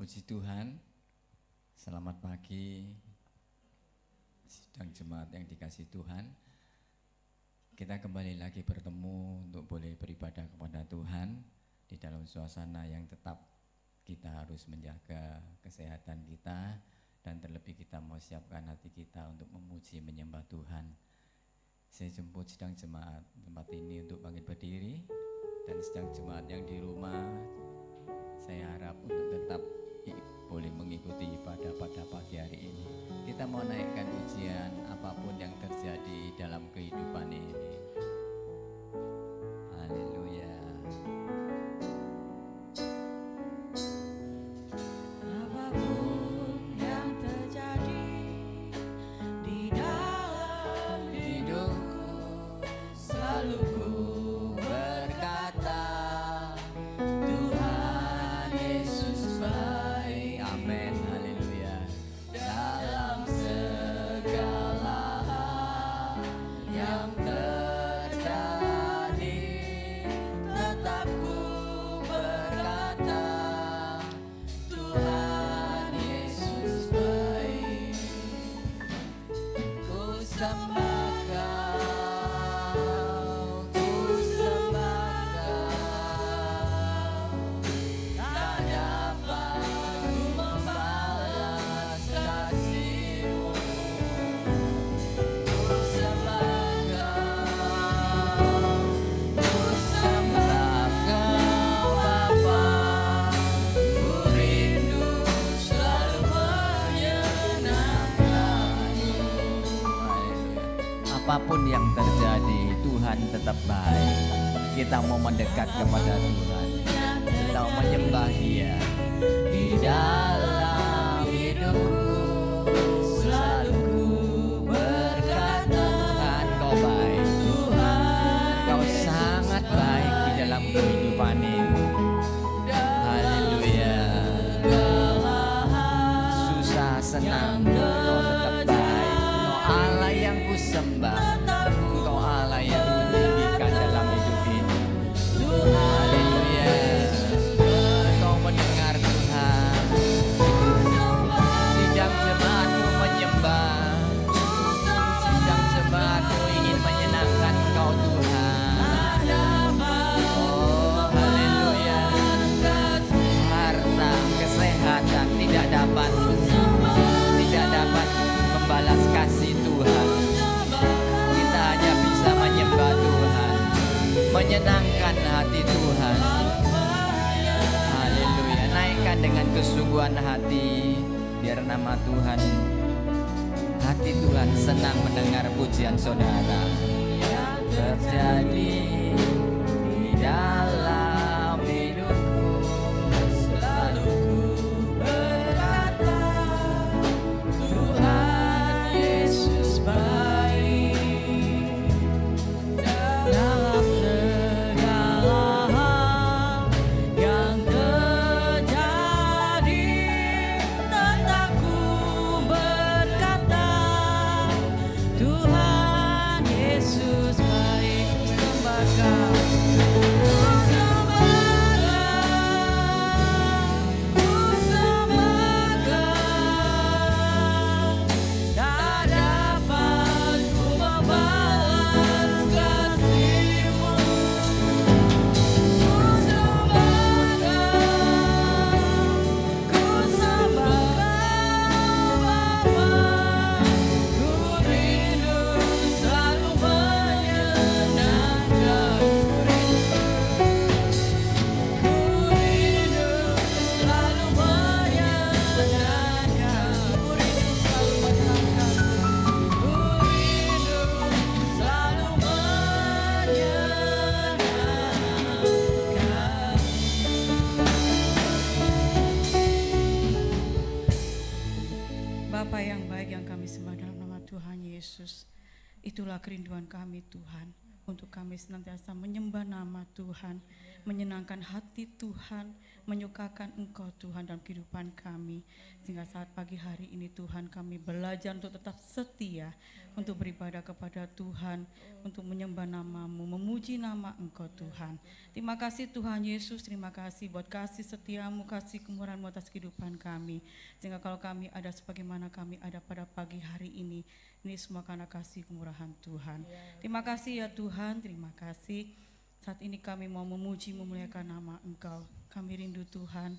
Puji Tuhan, selamat pagi sidang jemaat yang dikasihi Tuhan. Kita kembali lagi bertemu untuk boleh beribadah kepada Tuhan di dalam suasana yang tetap kita harus menjaga kesehatan kita dan terlebih kita mau siapkan hati kita untuk memuji menyembah Tuhan. Saya jemput sidang jemaat tempat ini untuk bangkit berdiri, dan sidang jemaat yang di rumah saya harap untuk tetap boleh mengikuti ibadah pada pagi hari ini. Kita mau naikkan ujian apapun yang terjadi dalam kehidupan ini. Haleluya. Apapun yang terjadi di dalam hidupku, selalu ku berkata, Tuhan Yesus baik. Amin. Haleluya. Dalam segala hal yang terjadi, tetap ku berkata, Tuhan Yesus baik. Ku sembah Kau, ku sembah Kau. Tak dapat ku membalas kasih-Mu. Ku sembah Kau, ku sembah Kau Bapa. Ku rindu selalu menyenangkan-Mu. Apapun yang terjadi, Tuhan tetap baik. Kita mau mendekat kepada Tuhan. Kita mau menyembah Dia. Di dalam hidupku selalu ku berkata, Tuhan, Kau baik. Tuhan Kau sangat baik di dalam kehidupan ini. Haleluya. Susah, senang, Kau tetap baik. Kau Allah yang ku sembah. Engkau Allah yang ku tinggikan dalam hidup ini. Haleluya. Engkau mendengar Tuhan. Sidang jemaatmu menyembah. Sidang jemaatmu ingin menyenangkan Engkau Tuhan. Oh haleluya. Harta, kesehatan tidak dapat membalas kasih Tuhan. Kita hanya bisa menyembah Tuhan, menyenangkan hati Tuhan. Haleluya. Naikkan dengan kesungguhan hati, biar nama Tuhan, hati Tuhan senang mendengar pujian saudara. Yang terjadi di dalam hidupku, selalu ku berkata, Tuhan Yesus baik. Dalam segala hal yang terjadi, tetap ku berkata, Tuhan Yesus baik. Sembah Kau, ku sembah Kau. Tak dapat ku membalas kasih-Mu. Ku sembah Kau, ku sembah Kau Bapa. Ku rindu selalu menyenangkan. Ku rindu selalu menyenangkan. Ku rindu selalu menyenangkan. Ku rindu selalu menyenangkan. Bapa yang baik yang kami sembah dalam nama Tuhan Yesus, itulah kerinduan kami Tuhan, untuk kami senantiasa menyembah nama Tuhan, menyenangkan hati Tuhan, menyukakan Engkau Tuhan dalam kehidupan kami. Sehingga saat pagi hari ini Tuhan kami belajar untuk tetap setia, untuk beribadah kepada Tuhan, untuk menyembah nama-Mu, memuji nama Engkau Tuhan. Terima kasih Tuhan Yesus, terima kasih buat kasih setia-Mu, kasih kemurahan-Mu atas kehidupan kami. Sehingga kalau kami ada sebagaimana kami ada pada pagi hari ini semua karena kasih kemurahan Tuhan. Terima kasih ya Tuhan, terima kasih. Saat ini kami mau memuji, memuliakan nama Engkau. Kami rindu Tuhan,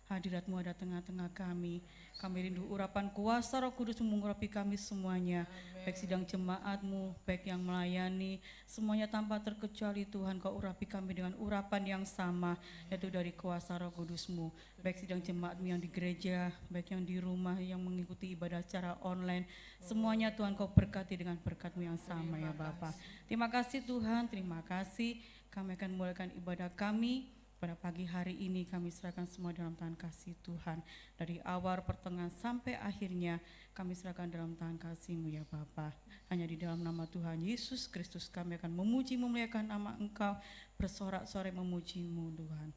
hadirat-Mu ada tengah-tengah kami. Kami rindu urapan kuasa Roh Kudus mengurapi kami semuanya. Baik sidang jemaat-Mu, baik yang melayani, semuanya tanpa terkecuali Tuhan Kau urapi kami dengan urapan yang sama, yaitu dari kuasa Roh Kudus-Mu. Baik sidang jemaat-Mu yang di gereja, baik yang di rumah, yang mengikuti ibadah secara online, semuanya Tuhan Kau berkati dengan berkat-Mu yang sama ya Bapa. Terima kasih Tuhan, terima kasih. Kami akan memulakan ibadah kami. Pada pagi hari ini kami serahkan semua dalam tangan kasih Tuhan. Dari awal, pertengahan, sampai akhirnya kami serahkan dalam tangan kasih-Mu ya Bapa. Hanya di dalam nama Tuhan Yesus Kristus kami akan memuji, memuliakan nama Engkau, bersorak-sorai memuji-Mu Tuhan.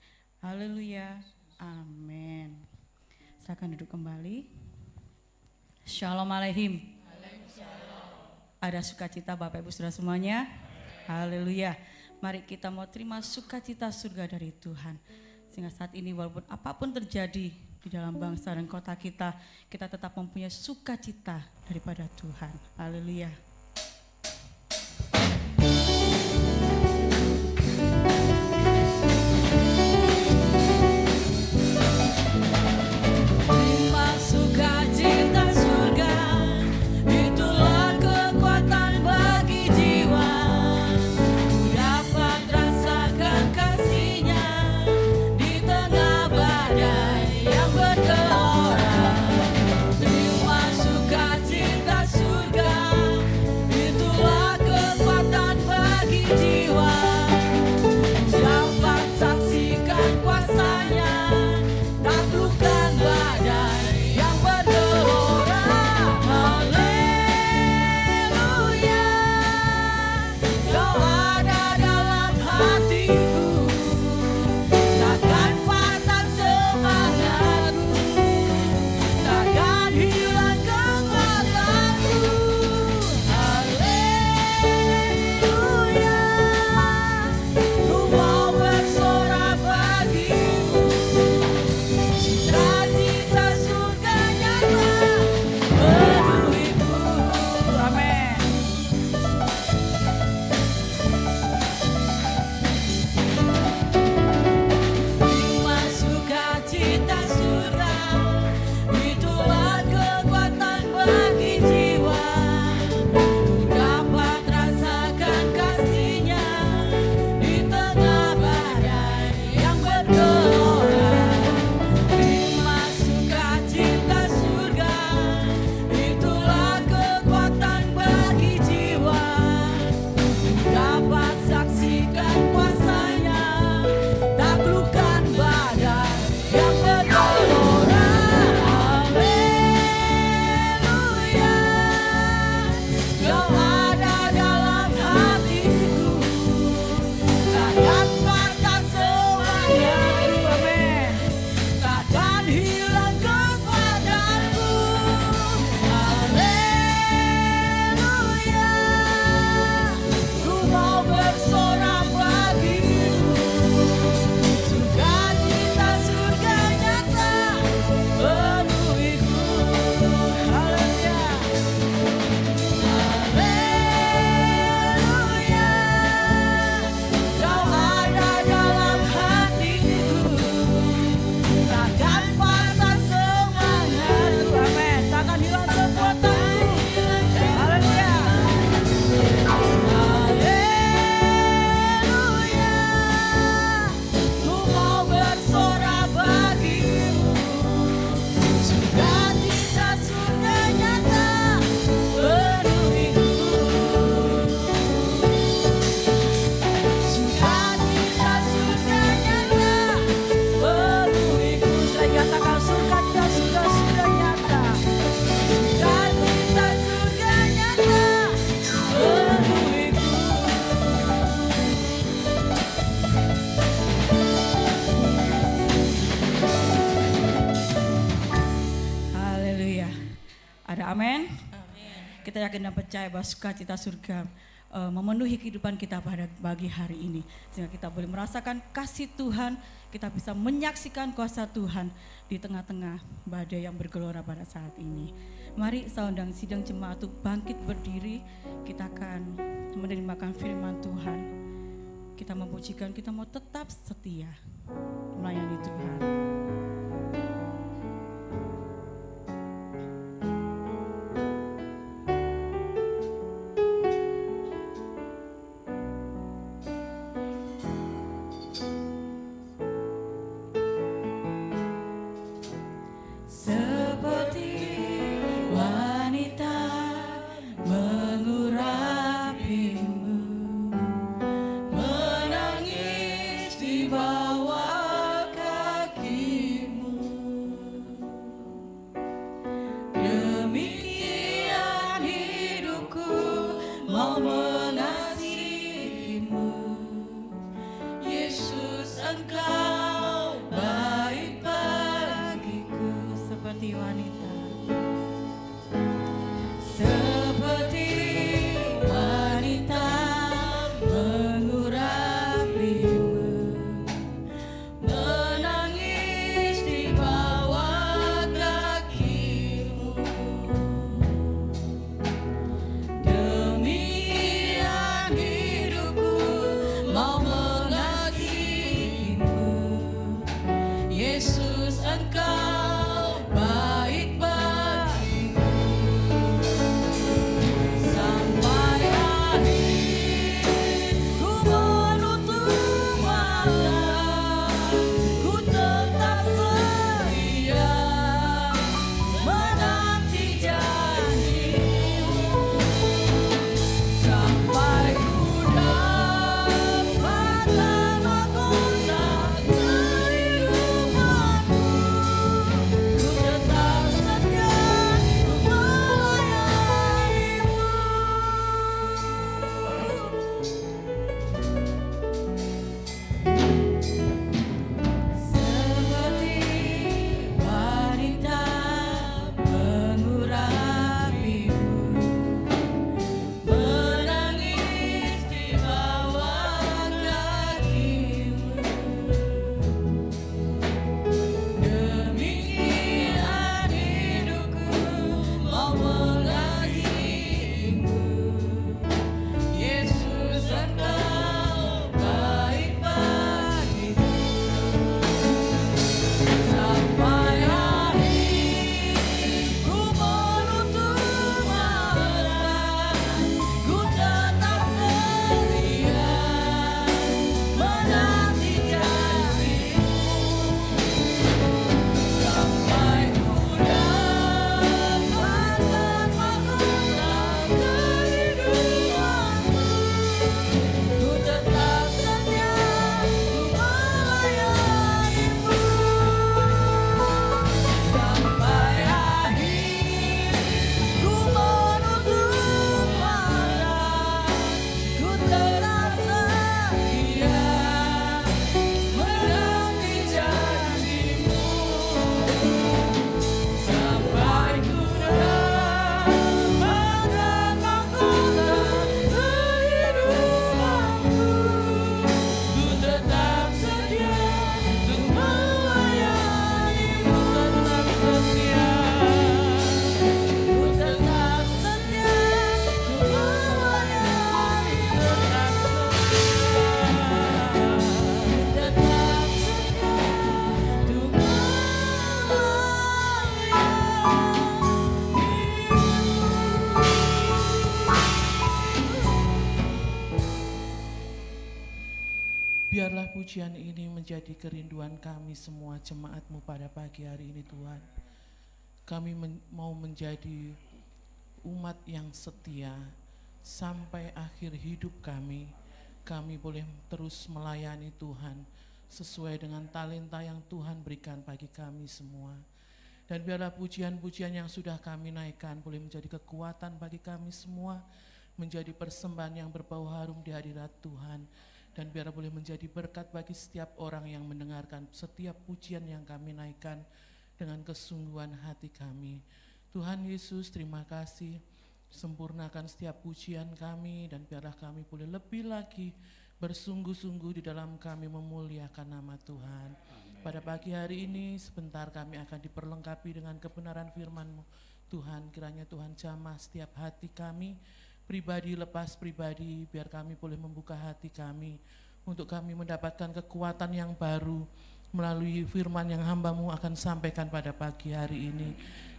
Haleluya, amin. Silakan duduk kembali. Shalom aleihim. Ada sukacita Bapak Ibu Saudara semuanya? Haleluya. Mari kita mau terima sukacita surga dari Tuhan. Sehingga saat ini walaupun apapun terjadi di dalam bangsa dan kota kita, kita tetap mempunyai sukacita daripada Tuhan. Haleluya. Terima sukacita surga, itulah kekuatan bagi jiwa. Dapat rasakan kasih-Nya di tengah badai yang bergelora. Terima sukacita surga, Amin. Kita yakin dan percaya bahwa sukacita surga memenuhi kehidupan kita pada pagi hari ini, sehingga kita boleh merasakan kasih Tuhan, kita bisa menyaksikan kuasa Tuhan di tengah-tengah badai yang bergelora pada saat ini. Mari saya undang sidang jemaat untuk bangkit berdiri, kita akan menerima firman Tuhan. Kita memujikan, kita mau tetap setia melayani Tuhan. Biarlah pujian ini menjadi kerinduan kami semua jemaat-Mu pada pagi hari ini Tuhan. Kami mau menjadi umat yang setia sampai akhir hidup kami. Kami boleh terus melayani Tuhan sesuai dengan talenta yang Tuhan berikan bagi kami semua. Dan biarlah pujian-pujian yang sudah kami naikkan boleh menjadi kekuatan bagi kami semua, menjadi persembahan yang berbau harum di hadirat Tuhan. Dan biar boleh menjadi berkat bagi setiap orang yang mendengarkan setiap pujian yang kami naikkan dengan kesungguhan hati kami. Tuhan Yesus, terima kasih. Sempurnakan setiap pujian kami dan biarlah kami boleh lebih lagi bersungguh-sungguh di dalam kami memuliakan nama Tuhan. Pada pagi hari ini sebentar kami akan diperlengkapi dengan kebenaran firman-Mu. Tuhan, kiranya Tuhan jamah setiap hati kami, pribadi lepas pribadi, biar kami boleh membuka hati kami untuk kami mendapatkan kekuatan yang baru melalui firman yang hamba-Mu akan sampaikan pada pagi hari ini.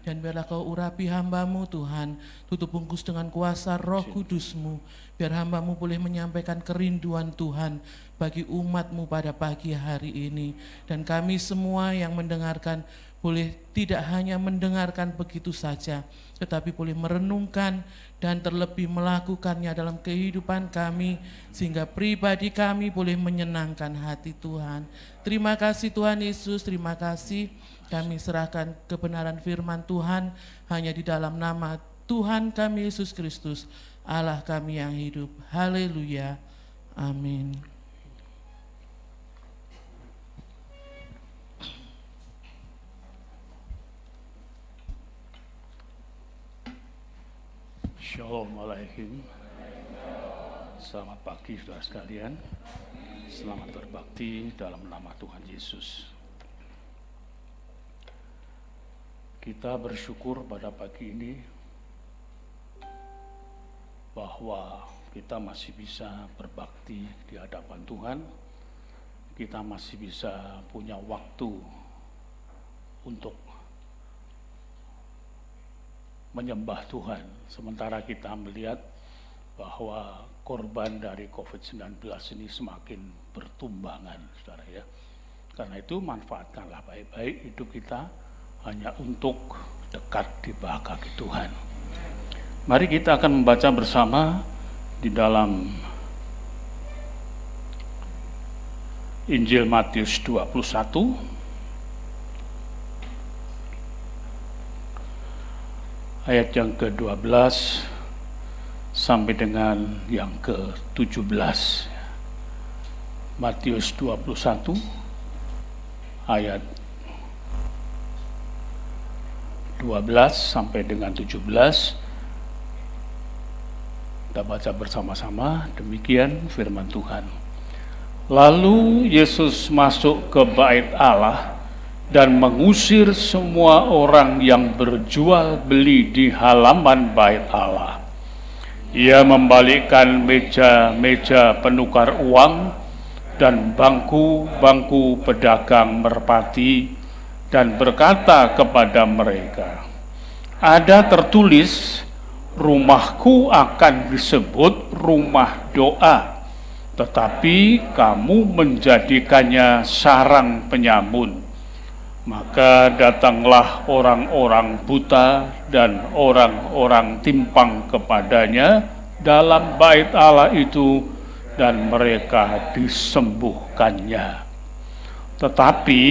Dan biarlah Kau urapi hamba-Mu Tuhan, tutup bungkus dengan kuasa Roh Kudus-Mu, biar hamba-Mu boleh menyampaikan kerinduan Tuhan bagi umat-Mu pada pagi hari ini. Dan kami semua yang mendengarkan boleh tidak hanya mendengarkan begitu saja, tetapi boleh merenungkan dan terlebih melakukannya dalam kehidupan kami, sehingga pribadi kami boleh menyenangkan hati Tuhan. Terima kasih Tuhan Yesus, terima kasih. Kami serahkan kebenaran firman Tuhan hanya di dalam nama Tuhan kami Yesus Kristus, Allah kami yang hidup. Haleluya. Amin. Shalom alaikum. Selamat pagi saudara sekalian. Selamat berbakti dalam nama Tuhan Yesus. Kita bersyukur pada pagi ini bahwa kita masih bisa berbakti di hadapan Tuhan. Kita masih bisa punya waktu untuk menyembah Tuhan, sementara kita melihat bahwa korban dari COVID-19 ini semakin bertumbangan, saudara ya. Karena itu manfaatkanlah baik-baik hidup kita hanya untuk dekat di bawah kaki Tuhan. Mari kita akan membaca bersama di dalam Injil Matius 21 ayat yang ke-12 sampai dengan yang ke-17. Matius 21 ayat 12 sampai dengan 17. Kita baca bersama-sama, demikian firman Tuhan. Lalu Yesus masuk ke bait Allah dan mengusir semua orang yang berjual beli di halaman bait Allah. Ia membalikkan meja-meja penukar uang dan bangku-bangku pedagang merpati dan berkata kepada mereka, ada tertulis, rumahku akan disebut rumah doa, tetapi kamu menjadikannya sarang penyamun. Maka datanglah orang-orang buta dan orang-orang timpang kepadanya dalam bait Allah itu, dan mereka disembuhkannya. Tetapi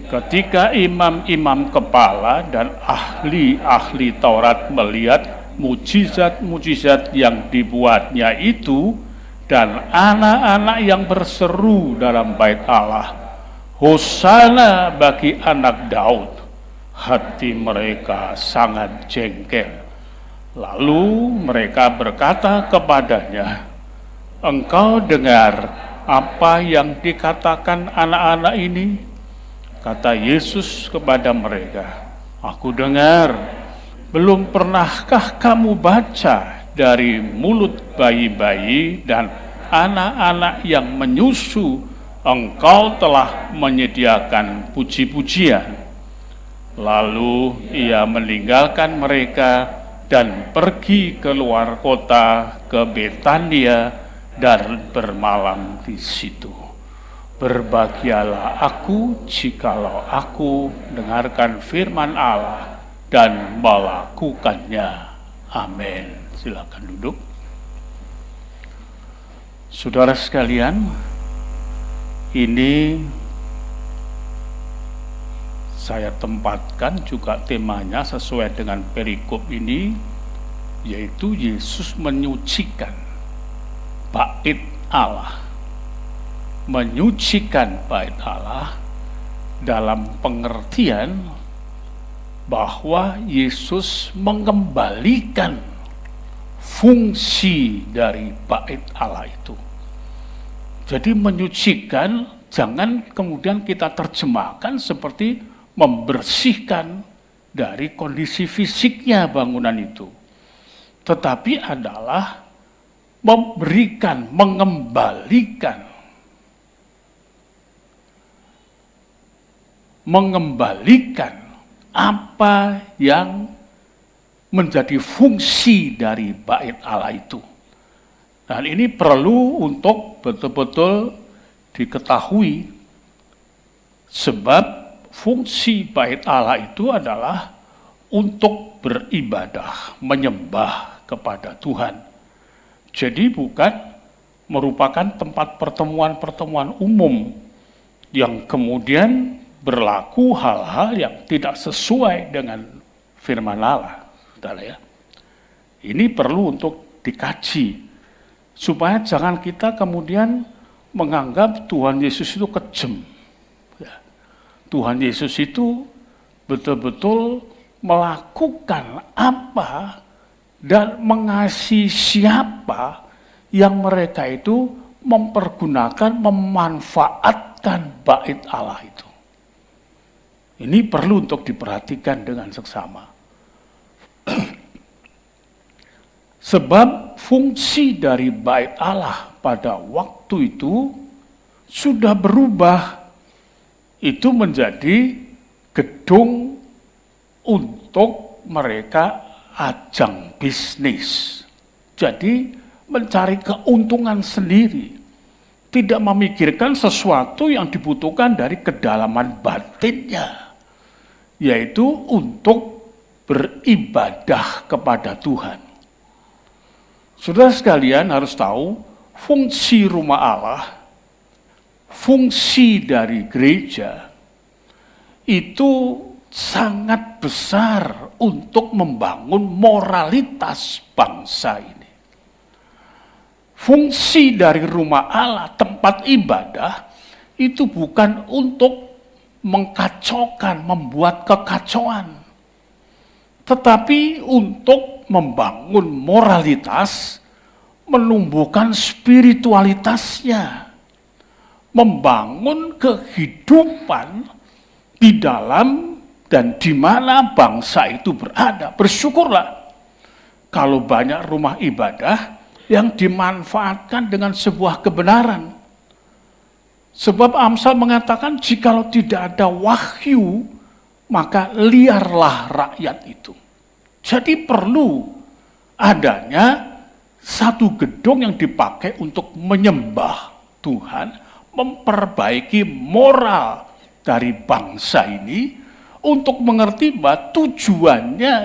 ketika imam-imam kepala dan ahli-ahli Taurat melihat mujizat-mujizat yang dibuatnya itu dan anak-anak yang berseru dalam bait Allah, Hosana bagi anak Daud, hati mereka sangat jengkel. Lalu mereka berkata kepadanya, engkau dengar apa yang dikatakan anak-anak ini? Kata Yesus kepada mereka, aku dengar. Belum pernahkah kamu baca dari mulut bayi-bayi dan anak-anak yang menyusu, engkau telah menyediakan puji-pujian? Lalu ia meninggalkan mereka dan pergi keluar kota ke Betania dan bermalam di situ. Berbahagialah aku jikalau aku dengarkan firman Allah dan melakukannya. Amin. Silakan duduk. Saudara sekalian, ini saya tempatkan juga temanya sesuai dengan perikop ini, yaitu Yesus menyucikan bait Allah. Menyucikan bait Allah dalam pengertian bahwa Yesus mengembalikan fungsi dari bait Allah itu. Jadi menyucikan, jangan kemudian kita terjemahkan seperti membersihkan dari kondisi fisiknya bangunan itu, tetapi adalah memberikan, mengembalikan apa yang menjadi fungsi dari bait Allah itu. Dan ini perlu untuk betul-betul diketahui, sebab fungsi bait Allah itu adalah untuk beribadah, menyembah kepada Tuhan. Jadi bukan merupakan tempat pertemuan-pertemuan umum yang kemudian berlaku hal-hal yang tidak sesuai dengan firman Allah. Ya. Ini perlu untuk dikaji, supaya jangan kita kemudian menganggap Tuhan Yesus itu kejam. Ya. Tuhan Yesus itu betul-betul melakukan apa dan mengasihi siapa yang mereka itu mempergunakan, memanfaatkan bait Allah itu. Ini perlu untuk diperhatikan dengan seksama. Sebab fungsi dari bait Allah pada waktu itu sudah berubah. Itu menjadi gedung untuk mereka ajang bisnis. Jadi mencari keuntungan sendiri. Tidak memikirkan sesuatu yang dibutuhkan dari kedalaman batinnya, yaitu untuk beribadah kepada Tuhan. Saudara sekalian harus tahu, fungsi rumah Allah, fungsi dari gereja, itu sangat besar untuk membangun moralitas bangsa ini. Fungsi dari rumah Allah, tempat ibadah, itu bukan untuk mengkacaukan, membuat kekacauan, tetapi untuk membangun moralitas, menumbuhkan spiritualitasnya, membangun kehidupan di dalam dan di mana bangsa itu berada. Bersyukurlah kalau banyak rumah ibadah yang dimanfaatkan dengan sebuah kebenaran. Sebab Amsal mengatakan, jikalau tidak ada wahyu, maka liarlah rakyat itu. Jadi perlu adanya satu gedung yang dipakai untuk menyembah Tuhan, memperbaiki moral dari bangsa ini, untuk mengerti bahwa tujuannya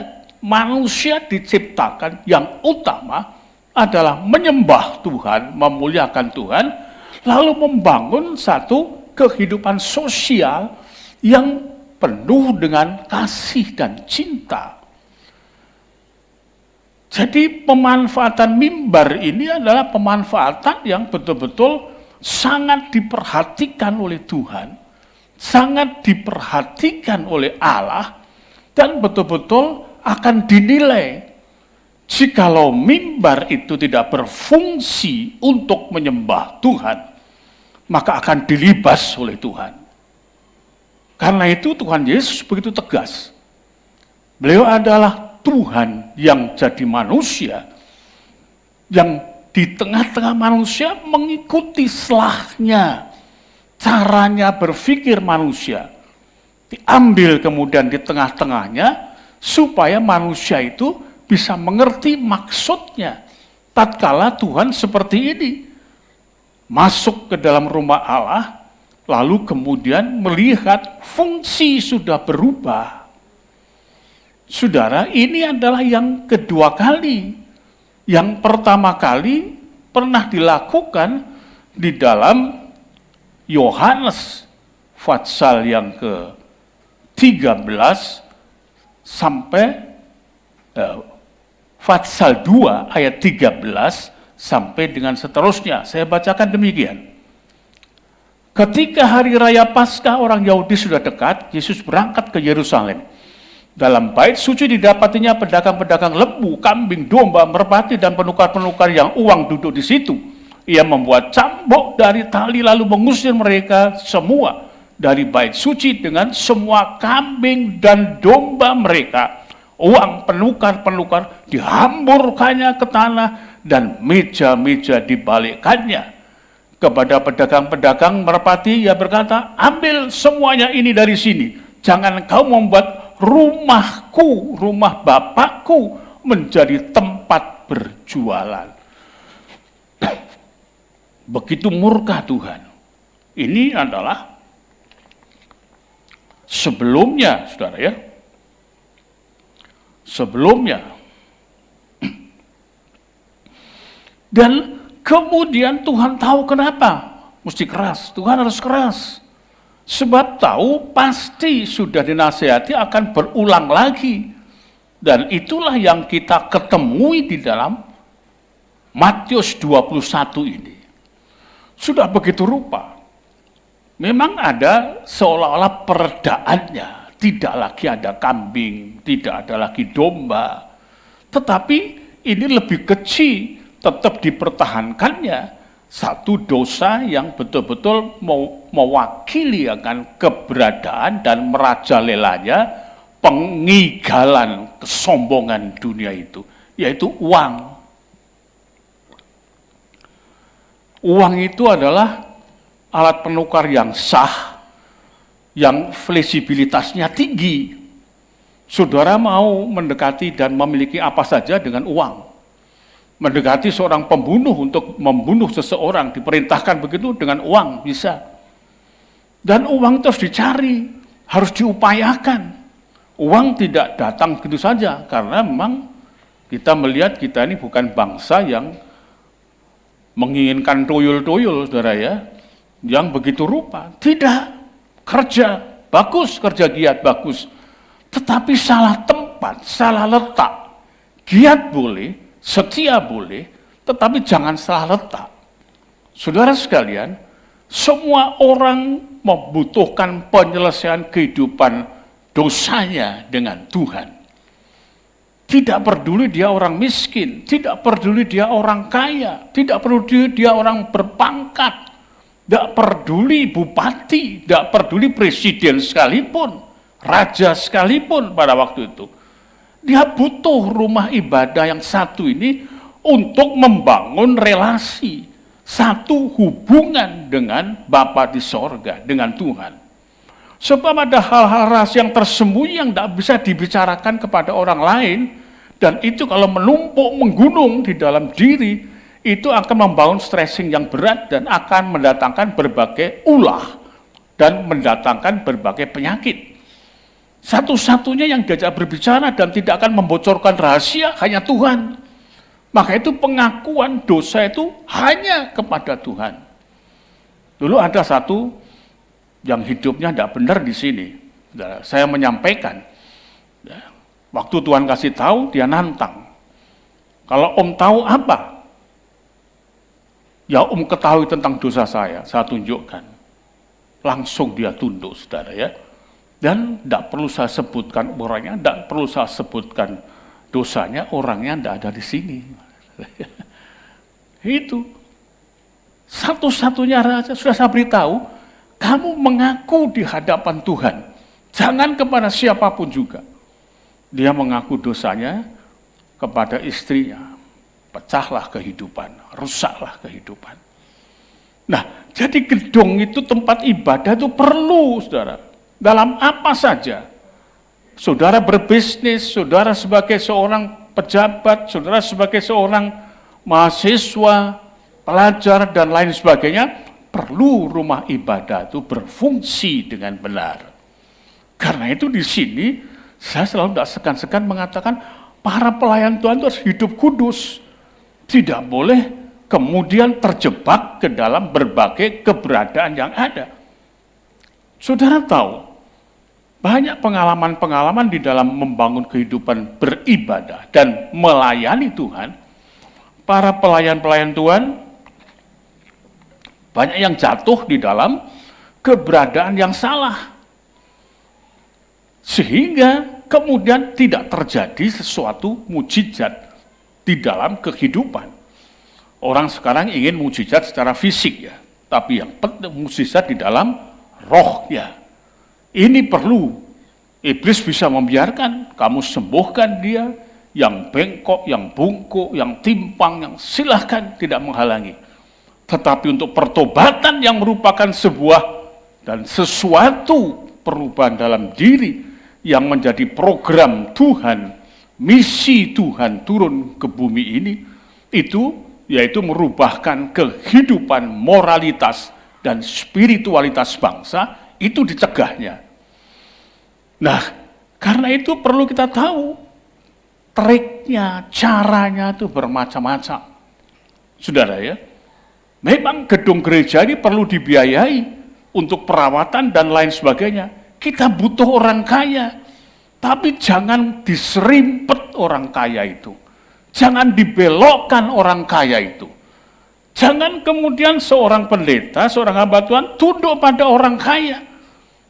manusia diciptakan yang utama adalah menyembah Tuhan, memuliakan Tuhan, lalu membangun satu kehidupan sosial yang penuh dengan kasih dan cinta. Jadi pemanfaatan mimbar ini adalah pemanfaatan yang betul-betul sangat diperhatikan oleh Tuhan, sangat diperhatikan oleh Allah, dan betul-betul akan dinilai. Jikalau mimbar itu tidak berfungsi untuk menyembah Tuhan, maka akan dilibas oleh Tuhan. Karena itu Tuhan Yesus begitu tegas. Beliau adalah Tuhan yang jadi manusia, yang di tengah-tengah manusia mengikuti selahnya, caranya berpikir manusia, diambil kemudian di tengah-tengahnya, supaya manusia itu bisa mengerti maksudnya. Tatkala Tuhan seperti ini, masuk ke dalam rumah Allah, lalu kemudian melihat fungsi sudah berubah. Saudara, ini adalah yang kedua kali. Yang pertama kali pernah dilakukan di dalam Yohanes pasal yang ke-13 sampai pasal 2 ayat 13 sampai dengan seterusnya. Saya bacakan demikian. Ketika hari raya Paskah orang Yahudi sudah dekat, Yesus berangkat ke Yerusalem. Dalam bait suci didapatinya pedagang-pedagang lembu, kambing, domba, merpati, dan penukar-penukar yang uang duduk di situ. Ia membuat cambuk dari tali lalu mengusir mereka semua dari bait suci dengan semua kambing dan domba mereka. Uang penukar-penukar dihamburkannya ke tanah dan meja-meja dibalikkannya. Kepada pedagang-pedagang merpati ia berkata, ambil semuanya ini dari sini. Jangan kau membuat rumahku, rumah Bapakku menjadi tempat berjualan. Begitu murka Tuhan. Ini adalah sebelumnya, saudara ya. Sebelumnya. Dan kemudian Tuhan tahu kenapa mesti keras. Tuhan harus keras. Sebab tahu pasti sudah dinasihati akan berulang lagi. Dan itulah yang kita ketemui di dalam Matius 21 ini. Sudah begitu rupa. Memang ada seolah-olah peredaannya. Tidak lagi ada kambing, tidak ada lagi domba. Tetapi ini lebih kecil, tetap dipertahankannya. Satu dosa yang betul-betul mewakili akan keberadaan dan merajalelanya pengigalan kesombongan dunia itu, yaitu uang. Uang itu adalah alat penukar yang sah, yang fleksibilitasnya tinggi. Saudara mau mendekati dan memiliki apa saja dengan uang. Mendekati seorang pembunuh untuk membunuh seseorang, diperintahkan begitu dengan uang, bisa. Dan uang terus dicari, harus diupayakan. Uang tidak datang begitu saja, karena memang kita melihat kita ini bukan bangsa yang menginginkan tuyul-tuyul, saudara ya, yang begitu rupa. Tidak, kerja, bagus, kerja giat, bagus. Tetapi salah tempat, salah letak. Giat boleh, setia boleh, tetapi jangan salah letak. Saudara sekalian, semua orang membutuhkan penyelesaian kehidupan dosanya dengan Tuhan. Tidak peduli dia orang miskin, tidak peduli dia orang kaya, tidak peduli dia orang berpangkat, tidak peduli bupati, tidak peduli presiden sekalipun, raja sekalipun pada waktu itu. Dia butuh rumah ibadah yang satu ini untuk membangun relasi, satu hubungan dengan Bapa di sorga, dengan Tuhan. Sebab ada hal-hal rahasia yang tersembunyi yang tidak bisa dibicarakan kepada orang lain, dan itu kalau menumpuk, menggunung di dalam diri, itu akan membangun stressing yang berat dan akan mendatangkan berbagai ulah dan mendatangkan berbagai penyakit. Satu-satunya yang diajak berbicara dan tidak akan membocorkan rahasia hanya Tuhan. Maka itu pengakuan dosa itu hanya kepada Tuhan. Dulu ada satu yang hidupnya tidak benar di sini. Saya menyampaikan, waktu Tuhan kasih tahu, dia nantang. Kalau Om tahu apa? Ya Om ketahui tentang dosa saya tunjukkan. Langsung dia tunduk, saudara ya. Dan tidak perlu saya sebutkan orangnya, tidak perlu saya sebutkan dosanya, orangnya tidak ada di sini. Itu satu-satunya rahasia. Sudah saya beritahu, kamu mengaku di hadapan Tuhan, jangan kepada siapapun juga. Dia mengaku dosanya kepada istrinya, pecahlah kehidupan, rusaklah kehidupan. Nah, jadi gedung itu, tempat ibadah itu perlu, saudara. Dalam apa saja, saudara berbisnis, saudara sebagai seorang pejabat, saudara sebagai seorang mahasiswa, pelajar, dan lain sebagainya, perlu rumah ibadah itu berfungsi dengan benar. Karena itu di sini, saya selalu tidak segan-segan mengatakan, para pelayan Tuhan itu harus hidup kudus. Tidak boleh kemudian terjebak ke dalam berbagai keberadaan yang ada. Saudara tahu, banyak pengalaman-pengalaman di dalam membangun kehidupan beribadah dan melayani Tuhan. Para pelayan-pelayan Tuhan, banyak yang jatuh di dalam keberadaan yang salah. Sehingga kemudian tidak terjadi sesuatu mujizat di dalam kehidupan. Orang sekarang ingin mujizat secara fisik ya, tapi yang penting mujizat di dalam rohnya. Ini perlu. Iblis bisa membiarkan kamu sembuhkan dia, yang bengkok, yang bungkuk, yang timpang, yang silahkan, tidak menghalangi. Tetapi untuk pertobatan yang merupakan sebuah dan sesuatu perubahan dalam diri yang menjadi program Tuhan, misi Tuhan turun ke bumi ini, itu yaitu merubahkan kehidupan moralitas dan spiritualitas bangsa, itu dicegahnya. Nah, karena itu perlu kita tahu triknya, caranya itu bermacam-macam. Saudara ya, memang gedung gereja ini perlu dibiayai untuk perawatan dan lain sebagainya. Kita butuh orang kaya, tapi jangan diserimpet orang kaya itu. Jangan dibelokkan orang kaya itu. Jangan kemudian seorang pendeta, seorang hamba Tuhan tunduk pada orang kaya.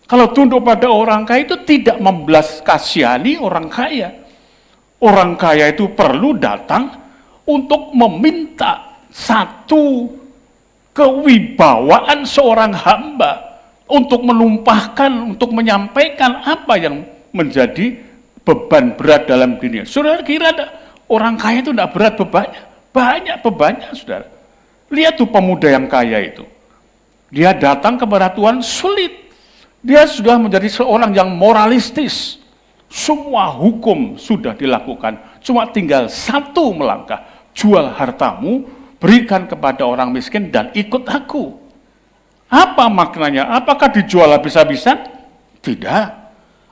Kalau tunduk pada orang kaya itu tidak membelas kasihani orang kaya. Orang kaya itu perlu datang untuk meminta satu kewibawaan seorang hamba untuk menumpahkan, untuk menyampaikan apa yang menjadi beban berat dalam dunia. Saudara kira ada orang kaya itu tidak berat bebannya? Banyak bebannya, saudara. Lihat tuh pemuda yang kaya itu. Dia datang kepada Tuhan sulit. Dia sudah menjadi seorang yang moralistis. Semua hukum sudah dilakukan. Cuma tinggal satu melangkah. Jual hartamu, berikan kepada orang miskin dan ikut aku. Apa maknanya? Apakah dijual habis-habisan? Tidak.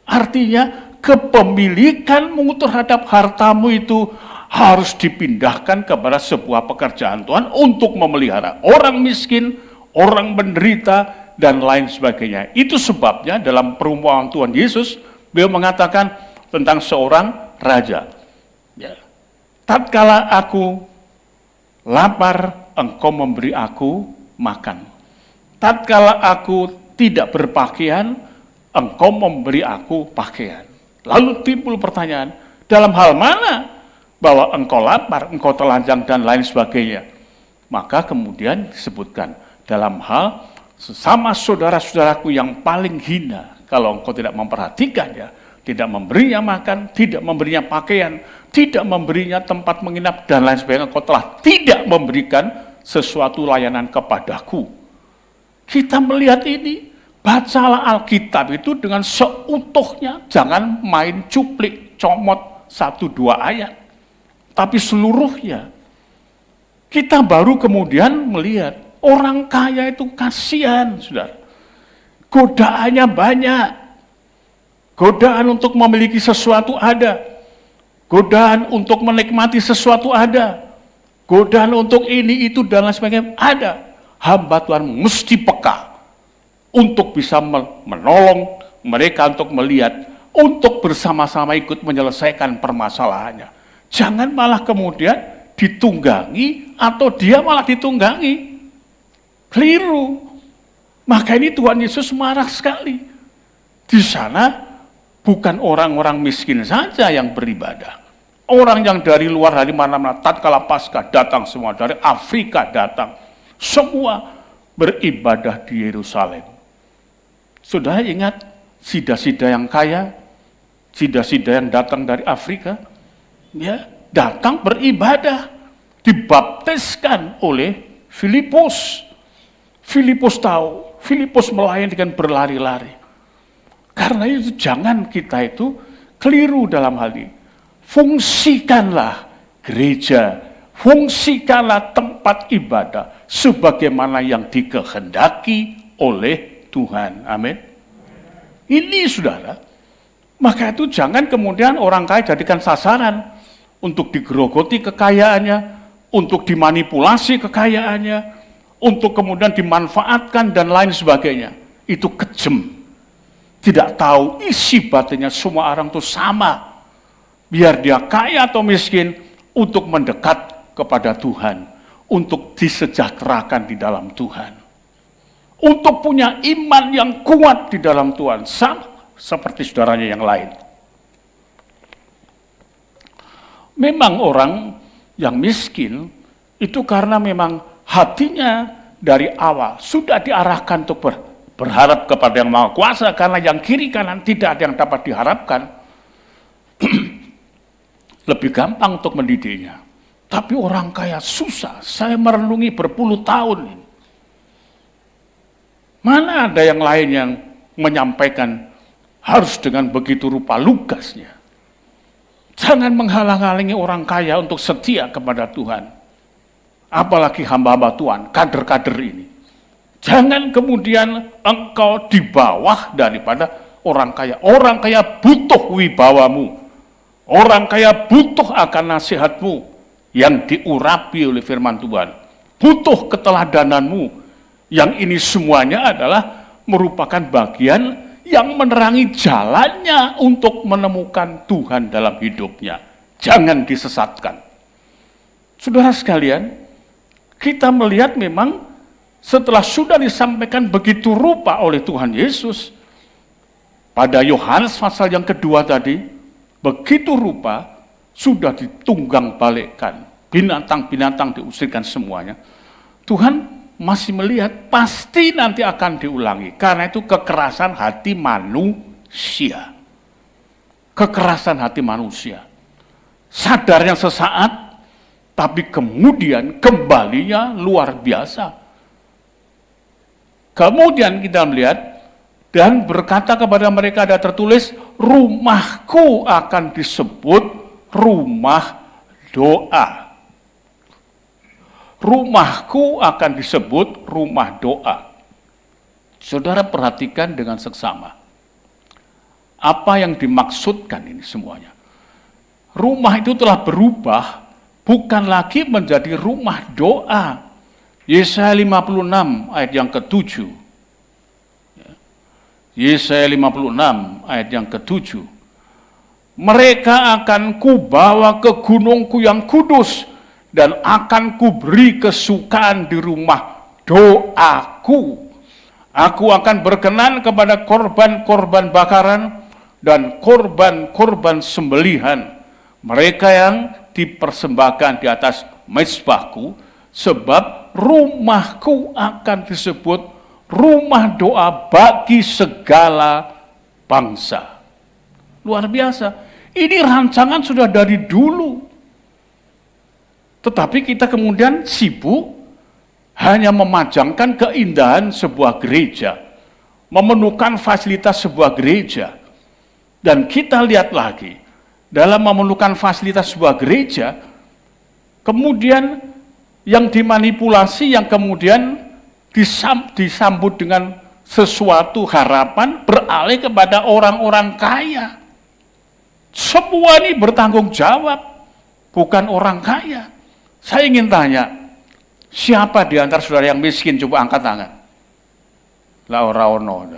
Artinya kepemilikanmu terhadap hartamu itu harus dipindahkan kepada sebuah pekerjaan Tuhan untuk memelihara orang miskin, orang menderita, dan lain sebagainya. Itu sebabnya dalam perumpamaan Tuhan Yesus, beliau mengatakan tentang seorang raja. Ya. Tatkala aku lapar, engkau memberi aku makan. Tatkala aku tidak berpakaian, engkau memberi aku pakaian. Lalu timbul pertanyaan, dalam hal mana bahwa engkau lapar, engkau telanjang, dan lain sebagainya? Maka kemudian disebutkan, dalam hal sesama saudara-saudaraku yang paling hina, kalau engkau tidak memperhatikannya, tidak memberinya makan, tidak memberinya pakaian, tidak memberinya tempat menginap, dan lain sebagainya, engkau telah tidak memberikan sesuatu layanan kepadaku. Kita melihat ini, bacalah Alkitab itu dengan seutuhnya, jangan main cuplik, comot 1-2 ayat, tapi seluruhnya. Kita baru kemudian melihat, orang kaya itu kasihan, saudara. Godaannya banyak. Godaan untuk memiliki sesuatu ada. Godaan untuk menikmati sesuatu ada. Godaan untuk ini, itu, dan lain sebagainya ada. Hamba Tuhan mesti peka untuk bisa menolong mereka untuk melihat, untuk bersama-sama ikut menyelesaikan permasalahannya. Jangan malah kemudian ditunggangi atau dia malah ditunggangi. Keliru. Maka ini Tuhan Yesus marah sekali. Di sana bukan orang-orang miskin saja yang beribadah. Orang yang dari luar, dari mana-mana, tatkala Paskah datang semua, dari Afrika datang. Semua beribadah di Yerusalem. Saudara ingat sida-sida yang kaya, sida-sida yang datang dari Afrika, ya, datang beribadah, dibaptiskan oleh Filipus. Filipus tahu, Filipus melayani dengan berlari-lari. Karena itu jangan kita itu keliru dalam hal ini. Fungsikanlah gereja, fungsikanlah tempat ibadah sebagaimana yang dikehendaki oleh Tuhan. Amin. Ini saudara, maka itu jangan kemudian orang kaya jadikan sasaran untuk digerogoti kekayaannya, untuk dimanipulasi kekayaannya, untuk kemudian dimanfaatkan dan lain sebagainya. Itu kejem. Tidak tahu isi batinnya, semua orang itu sama. Biar dia kaya atau miskin, untuk mendekat kepada Tuhan, untuk disejahterakan di dalam Tuhan, untuk punya iman yang kuat di dalam Tuhan, sama seperti saudaranya yang lain. Memang orang yang miskin itu karena memang hatinya dari awal sudah diarahkan untuk berharap kepada Yang Maha Kuasa, karena yang kiri kanan tidak ada yang dapat diharapkan. Lebih gampang untuk mendidiknya. Tapi orang kaya susah. Saya merenungi berpuluh tahun ini. Mana ada yang lain yang menyampaikan harus dengan begitu rupa lugasnya. Jangan menghalang-halangi orang kaya untuk setia kepada Tuhan. Apalagi hamba-hamba Tuhan, kader-kader ini. Jangan kemudian engkau di bawah daripada orang kaya. Orang kaya butuh wibawamu. Orang kaya butuh akan nasihatmu yang diurapi oleh firman Tuhan. Butuh keteladananmu. Yang ini semuanya adalah merupakan bagian yang menerangi jalannya untuk menemukan Tuhan dalam hidupnya. Jangan disesatkan. Saudara sekalian, kita melihat memang setelah sudah disampaikan begitu rupa oleh Tuhan Yesus, pada Yohanes pasal yang kedua tadi, begitu rupa sudah ditunggang balikkan. Binatang-binatang diusirkan semuanya. Tuhan masih melihat pasti nanti akan diulangi. Karena itu kekerasan hati manusia. Kekerasan hati manusia. Sadarnya sesaat, tapi kemudian kembalinya luar biasa. Kemudian kita melihat, dan berkata kepada mereka, ada tertulis, rumahku akan disebut rumah doa. Rumahku akan disebut rumah doa. Saudara perhatikan dengan seksama. Apa yang dimaksudkan ini semuanya? Rumah itu telah berubah, bukan lagi menjadi rumah doa. Yesaya 56 ayat yang ke-7. Yesaya 56 ayat yang ke-7. Mereka akan kubawa ke gunungku yang kudus, dan akan kuberi kesukaan di rumah doaku. Aku akan berkenan kepada korban-korban bakaran dan korban-korban sembelihan. Mereka yang dipersembahkan di atas mezbahku, sebab rumahku akan disebut rumah doa bagi segala bangsa. Luar biasa. Ini rancangan sudah dari dulu. Tetapi kita kemudian sibuk hanya memajangkan keindahan sebuah gereja, memenuhkan fasilitas sebuah gereja. Dan kita lihat lagi, dalam memenuhkan fasilitas sebuah gereja, kemudian yang dimanipulasi, yang kemudian disambut dengan sesuatu harapan, beralih kepada orang-orang kaya. Semua ini bertanggung jawab, bukan orang kaya. Saya ingin tanya, siapa di antara saudara yang miskin? Coba angkat tangan. Laura-ono.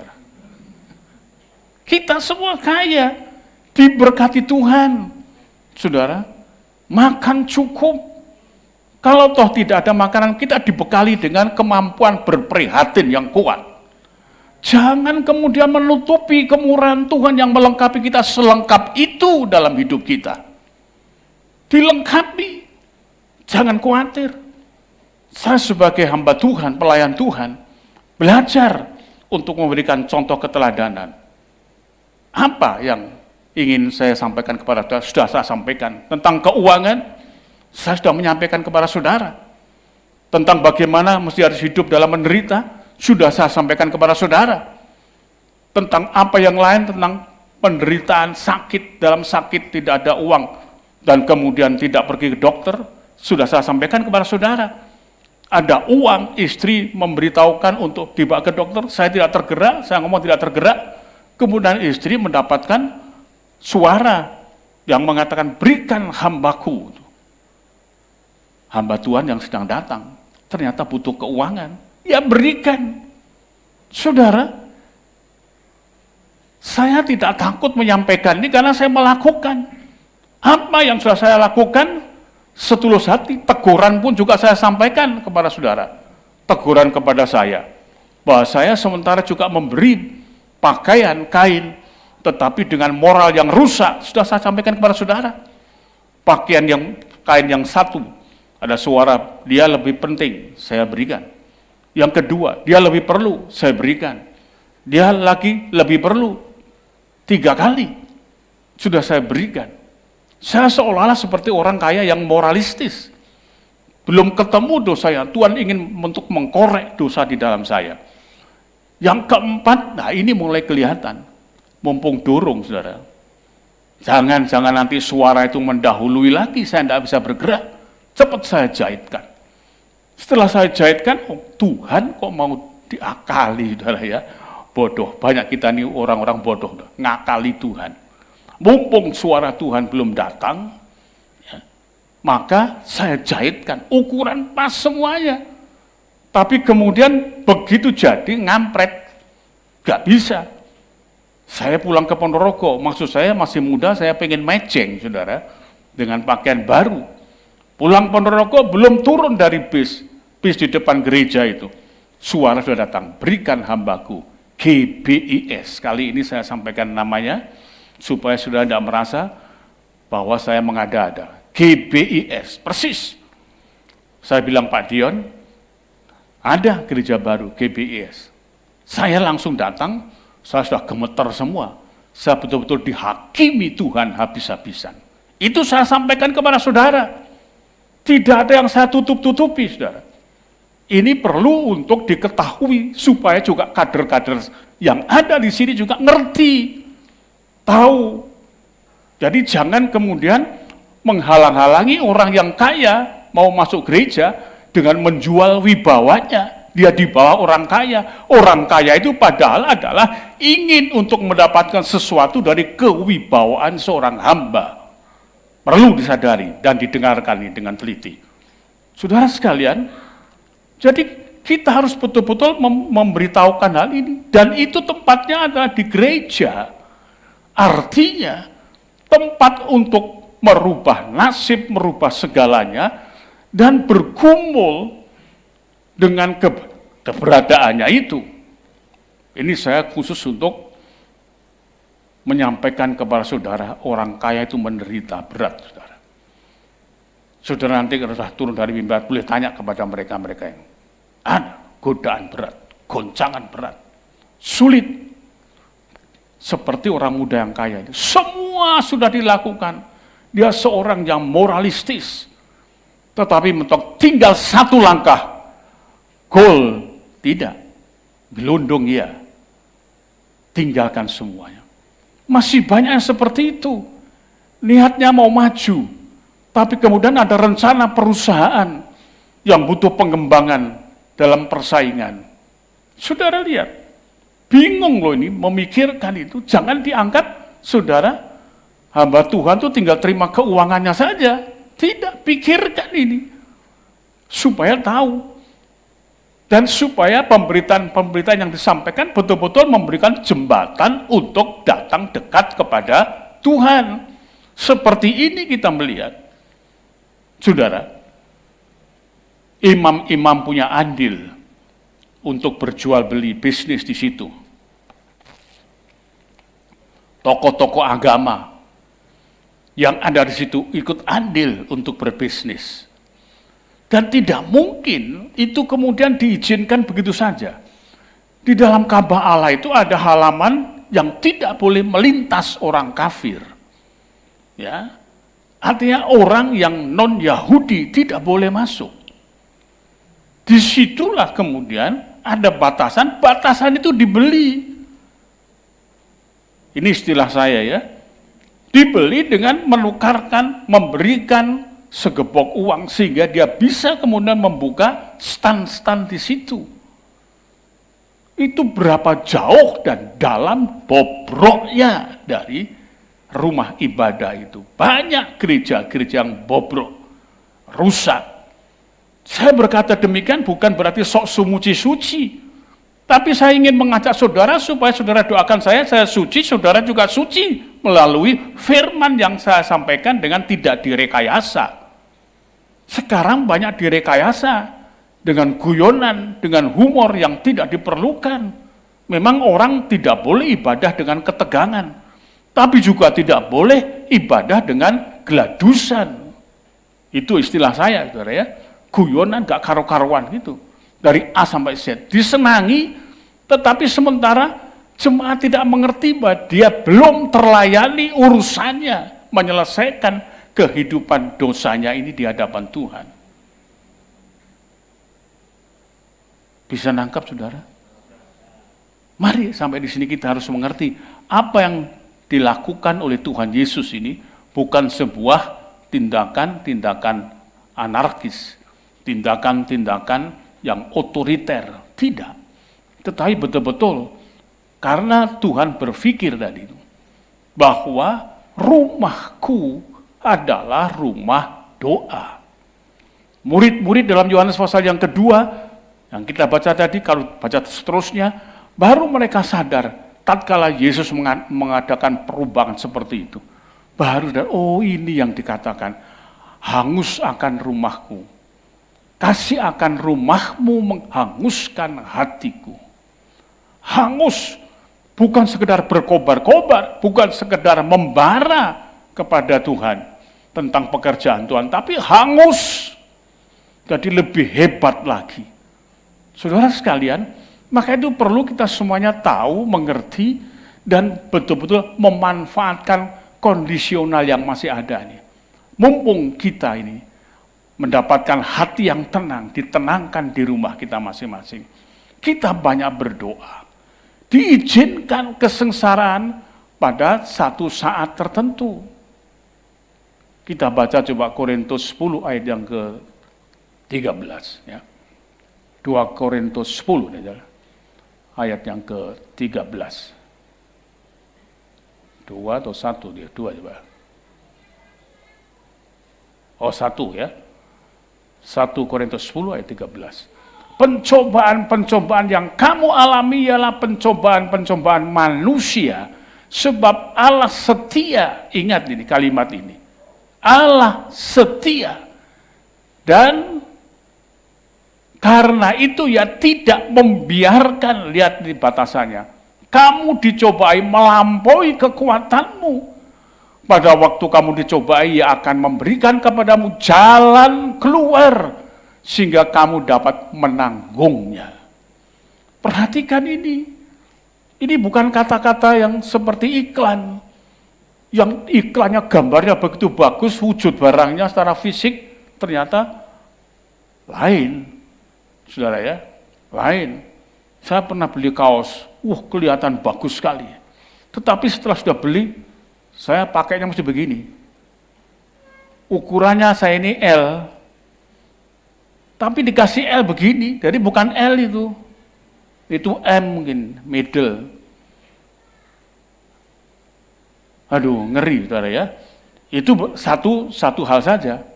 Kita semua kaya, diberkati Tuhan. Saudara, makan cukup. Kalau toh tidak ada makanan, kita dibekali dengan kemampuan berprihatin yang kuat. Jangan kemudian menutupi kemurahan Tuhan yang melengkapi kita selengkap itu dalam hidup kita. Dilengkapi. Jangan khawatir. Saya sebagai hamba Tuhan, pelayan Tuhan, belajar untuk memberikan contoh keteladanan. Apa yang ingin saya sampaikan kepada saudara? Sudah saya sampaikan. Tentang keuangan, saya sudah menyampaikan kepada saudara. Tentang bagaimana mesti harus hidup dalam menderita, sudah saya sampaikan kepada saudara. Tentang apa yang lain, tentang penderitaan sakit, dalam sakit tidak ada uang, dan kemudian tidak pergi ke dokter, sudah saya sampaikan kepada saudara. Ada uang, istri memberitahukan untuk dibawa ke dokter, saya tidak tergerak, saya ngomong tidak tergerak, kemudian istri mendapatkan suara yang mengatakan, berikan hambaku. Hamba Tuhan yang sedang datang, ternyata butuh keuangan, ya berikan. Saudara, saya tidak takut menyampaikan ini karena saya melakukan. Apa yang sudah saya lakukan, setulus hati, teguran pun juga saya sampaikan kepada saudara. Teguran kepada saya, bahwa saya sementara juga memberi pakaian, kain, tetapi dengan moral yang rusak, sudah saya sampaikan kepada saudara. kain yang satu, ada suara, dia lebih penting, saya berikan. Yang kedua, dia lebih perlu, saya berikan. Dia lagi lebih perlu, 3 kali sudah saya berikan. Saya seolah-olah seperti orang kaya yang moralistis. Belum ketemu dosanya, Tuhan ingin untuk mengkorek dosa di dalam saya. Yang keempat, nah ini mulai kelihatan. Mumpung dorong, saudara. Jangan nanti suara itu mendahului lagi, saya tidak bisa bergerak. Cepat saya jahitkan. Setelah saya jahitkan, oh, Tuhan kok mau diakali, saudara ya. Bodoh, banyak kita nih orang-orang bodoh, ngakali Tuhan. Mumpung suara Tuhan belum datang, ya, maka saya jahitkan, ukuran pas semuanya. Tapi kemudian begitu jadi ngampret, gak bisa. Saya pulang ke Ponorogo, maksud saya masih muda, saya pengen mejeng, saudara, dengan pakaian baru. Pulang Ponorogo, belum turun dari bis di depan gereja itu. Suara sudah datang, berikan hambaku, GBIS. Kali ini saya sampaikan namanya, supaya sudah tidak merasa bahwa saya mengada-ada. GBIS, persis. Saya bilang, Pak Dion, ada gereja baru, GBIS. Saya langsung datang, saya sudah gemeter semua. Saya betul-betul dihakimi Tuhan habis-habisan. Itu saya sampaikan kepada saudara. Tidak ada yang saya tutup-tutupi, saudara. Ini perlu untuk diketahui, supaya juga kader-kader yang ada di sini juga ngerti, tahu. Jadi jangan kemudian menghalang-halangi orang yang kaya mau masuk gereja dengan menjual wibawanya. Dia di bawah orang kaya. Orang kaya itu padahal adalah ingin untuk mendapatkan sesuatu dari kewibawaan seorang hamba. Perlu disadari dan didengarkan ini dengan teliti. Saudara sekalian, jadi kita harus betul-betul memberitahukan hal ini. Dan itu tempatnya adalah di gereja. Artinya, tempat untuk merubah nasib, merubah segalanya, dan bergumul dengan keberadaannya itu. Ini saya khusus untuk menyampaikan kepada saudara, orang kaya itu menderita berat, saudara. Saudara nanti kalau sudah turun dari mimbar, boleh tanya kepada mereka-mereka yang ada godaan berat, goncangan berat, sulit. Seperti orang muda yang kaya itu. Semua sudah dilakukan. Dia seorang yang moralistis. Tetapi mentok tinggal 1 langkah. Goal tidak. Gelundung ya. Tinggalkan semuanya. Masih banyak yang seperti itu. Niatnya mau maju. Tapi kemudian ada rencana perusahaan yang butuh pengembangan dalam persaingan. Saudara lihat. Bingung loh ini, memikirkan itu. Jangan dianggap, saudara, hamba Tuhan itu tinggal terima keuangannya saja. Tidak, pikirkan ini. Supaya tahu. Dan supaya pemberitaan yang disampaikan betul-betul memberikan jembatan untuk datang dekat kepada Tuhan. Seperti ini kita melihat. Saudara, imam-imam punya andil untuk berjual beli bisnis di situ. Tokoh-tokoh agama yang ada di situ ikut andil untuk berbisnis. Dan tidak mungkin itu kemudian diizinkan begitu saja. Di dalam Ka'bah Allah itu ada halaman yang tidak boleh melintas orang kafir. Ya. Artinya orang yang non-Yahudi tidak boleh masuk. Disitulah kemudian ada batasan itu dibeli. Ini istilah saya ya. Dibeli dengan menukarkan, memberikan segebok uang sehingga dia bisa kemudian membuka stand-stand di situ. Itu berapa jauh dan dalam bobroknya dari rumah ibadah itu. Banyak gereja-gereja yang bobrok, rusak. Saya berkata demikian bukan berarti sok suci, tapi saya ingin mengajak saudara supaya saudara doakan saya suci, saudara juga suci melalui firman yang saya sampaikan dengan tidak direkayasa. Sekarang banyak direkayasa dengan guyonan, dengan humor yang tidak diperlukan. Memang orang tidak boleh ibadah dengan ketegangan, tapi juga tidak boleh ibadah dengan geladusan. Itu istilah saya, saudara ya. Guyonan gak karu-karuan gitu. Dari A sampai Z. Disenangi, tetapi sementara jemaat tidak mengerti bahwa dia belum terlayani urusannya. Menyelesaikan kehidupan dosanya ini di hadapan Tuhan. Bisa nangkap, saudara? Mari sampai di sini kita harus mengerti apa yang dilakukan oleh Tuhan Yesus ini bukan sebuah tindakan-tindakan anarkis, tindakan-tindakan yang otoriter, tidak. Tetapi betul-betul karena Tuhan berpikir tadi itu bahwa rumahku adalah rumah doa. Murid-murid dalam Yohanes pasal yang kedua yang kita baca tadi, kalau baca seterusnya, baru mereka sadar tatkala Yesus mengadakan perubahan seperti itu. Baru dan oh ini yang dikatakan, hangus akan rumahku. Kasih akan rumahmu menghanguskan hatiku. Hangus, bukan sekedar berkobar-kobar, bukan sekedar membara kepada Tuhan tentang pekerjaan Tuhan, tapi hangus. Jadi lebih hebat lagi. Saudara sekalian, maka itu perlu kita semuanya tahu, mengerti, dan betul-betul memanfaatkan kondisional yang masih ada ini. Mumpung kita ini mendapatkan hati yang tenang, ditenangkan di rumah kita masing-masing. Kita banyak berdoa. Diizinkan kesengsaraan pada satu saat tertentu. Kita baca coba Korintus 10 ayat yang ke-13 ya. 2 Korintus 10 ayat yang ke-13. 2 atau 1 dia? 2 coba. Oh 1 ya. 1 Korintus 10 ayat 13. Pencobaan-pencobaan yang kamu alami ialah pencobaan-pencobaan manusia, sebab Allah setia. Ingat ini kalimat ini. Allah setia. Dan karena itu ya tidak membiarkan, lihat di batasannya, kamu dicobai melampaui kekuatanmu. Pada waktu kamu dicobai, ia akan memberikan kepadamu jalan keluar, sehingga kamu dapat menanggungnya. Perhatikan ini. Ini bukan kata-kata yang seperti iklan. Yang iklannya gambarnya begitu bagus, wujud barangnya secara fisik, ternyata lain. Saudara ya, lain. Saya pernah beli kaos, kelihatan bagus sekali. Tetapi setelah sudah beli, saya pakainya mesti begini. Ukurannya saya ini L, tapi dikasih L begini, jadi bukan L itu M mungkin, middle. Aduh, ngeri saudara ya. Itu satu hal saja.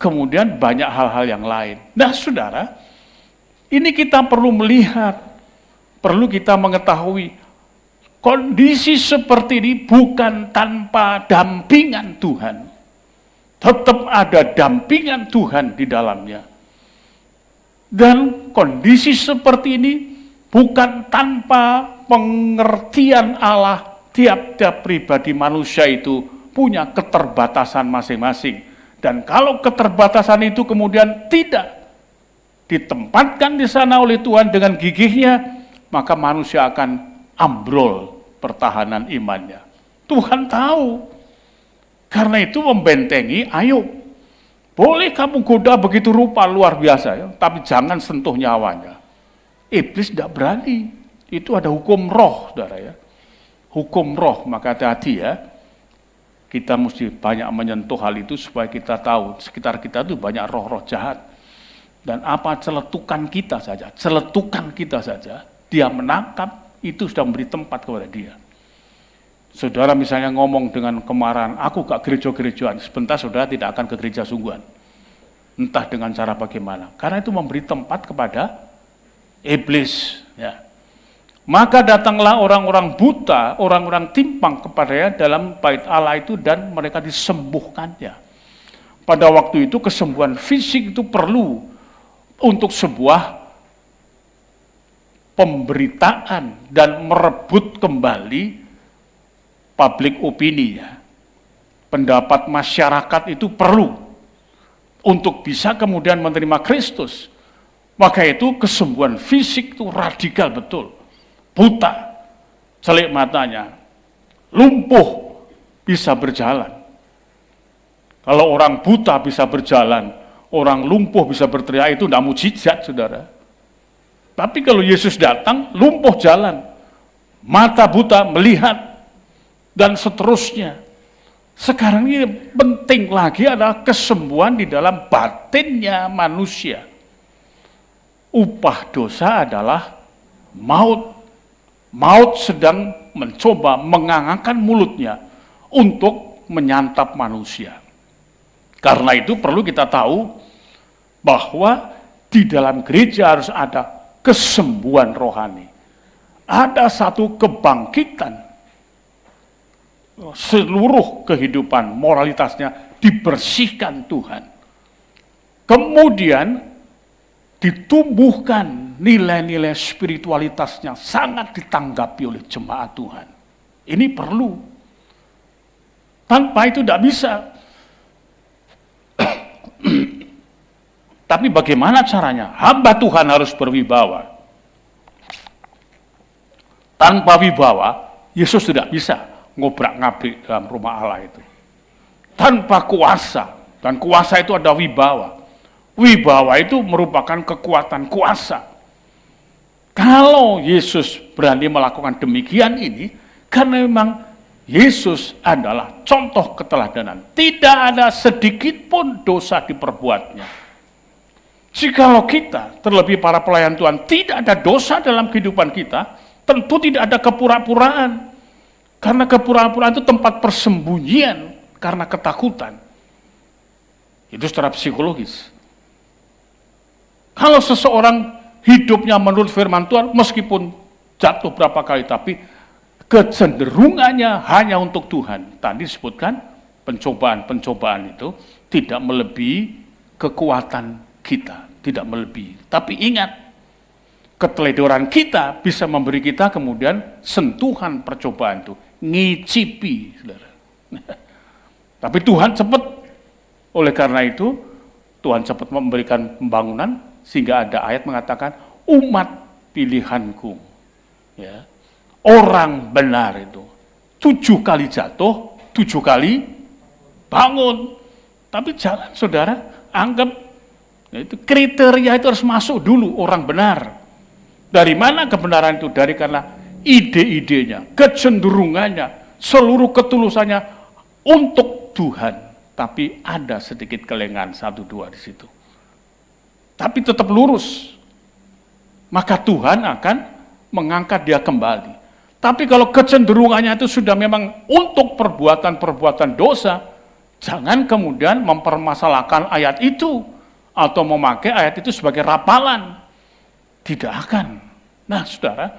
Kemudian banyak hal-hal yang lain. Nah saudara, ini kita perlu melihat, perlu kita mengetahui, kondisi seperti ini bukan tanpa dampingan Tuhan. Tetap ada dampingan Tuhan di dalamnya. Dan kondisi seperti ini bukan tanpa pengertian Allah. Tiap-tiap pribadi manusia itu punya keterbatasan masing-masing. Dan kalau keterbatasan itu kemudian tidak ditempatkan di sana oleh Tuhan dengan gigihnya, maka manusia akan ambrol pertahanan imannya. Tuhan tahu. Karena itu membentengi Ayub. Boleh kamu goda begitu rupa luar biasa, ya, tapi jangan sentuh nyawanya. Iblis tidak berani. Itu ada hukum roh, saudara ya. Hukum roh, maka hati-hati ya. Kita mesti banyak menyentuh hal itu supaya kita tahu sekitar kita itu banyak roh-roh jahat. Dan apa celetukan kita saja, dia menangkap, itu sudah memberi tempat kepada dia. Saudara misalnya ngomong dengan kemarahan, aku gak gereja-gerejaan, sebentar saudara tidak akan ke gereja sungguhan. Entah dengan cara bagaimana, karena itu memberi tempat kepada iblis. Ya. Maka datanglah orang-orang buta, orang-orang timpang kepadanya dalam bait Allah itu dan mereka disembuhkannya. Pada waktu itu kesembuhan fisik itu perlu untuk sebuah pemberitaan dan merebut kembali public opini ya. pendapat masyarakat itu perlu untuk bisa kemudian menerima Kristus. Maka itu kesembuhan fisik itu radikal betul. Buta, celik matanya, lumpuh bisa berjalan. Kalau orang buta bisa berjalan, orang lumpuh bisa berteriak, itu tidak mujizat, saudara. Tapi kalau Yesus datang, lumpuh jalan, mata buta melihat, dan seterusnya. Sekarang ini penting lagi adalah kesembuhan di dalam batinnya manusia. Upah dosa adalah maut. Maut sedang mencoba mengangangkan mulutnya untuk menyantap manusia. Karena itu perlu kita tahu bahwa di dalam gereja harus ada kesembuhan rohani. Ada satu kebangkitan. Seluruh kehidupan moralitasnya dibersihkan Tuhan. Kemudian ditumbuhkan nilai-nilai spiritualitasnya sangat ditanggapi oleh jemaat Tuhan. Ini perlu. Tanpa itu tidak bisa. Tapi bagaimana caranya? Hamba Tuhan harus berwibawa. Tanpa wibawa, Yesus tidak bisa ngobrak-ngabrik dalam rumah Allah itu. Tanpa kuasa, dan kuasa itu ada wibawa. Wibawa itu merupakan kekuatan kuasa. Kalau Yesus berani melakukan demikian ini, karena memang Yesus adalah contoh keteladanan. Tidak ada sedikit pun dosa diperbuatnya. Jikalau kita, terlebih para pelayan Tuhan, tidak ada dosa dalam kehidupan kita, tentu tidak ada kepura-puraan. Karena kepura-puraan itu tempat persembunyian karena ketakutan. Itu secara psikologis. Kalau seseorang hidupnya menurut firman Tuhan, meskipun jatuh berapa kali, tapi kecenderungannya hanya untuk Tuhan. Tadi disebutkan pencobaan-pencobaan itu tidak melebihi kekuatan kita, tidak melebihi. Tapi ingat, keteledoran kita bisa memberi kita kemudian sentuhan percobaan itu, ngicipi, saudara. Tapi Tuhan cepat, oleh karena itu Tuhan cepat memberikan pembangunan, sehingga ada ayat mengatakan umat pilihanku, ya, orang benar itu 7 kali jatuh, 7 kali bangun. Tapi jangan saudara anggap itu kriteria itu harus masuk dulu orang benar. Dari mana kebenaran itu? Dari karena ide-idenya, kecenderungannya, seluruh ketulusannya untuk Tuhan. Tapi ada sedikit kelengan 1-2 di situ. Tapi tetap lurus. Maka Tuhan akan mengangkat dia kembali. Tapi kalau kecenderungannya itu sudah memang untuk perbuatan-perbuatan dosa, jangan kemudian mempermasalahkan ayat itu atau memakai ayat itu sebagai rapalan. Tidak akan. Nah, saudara,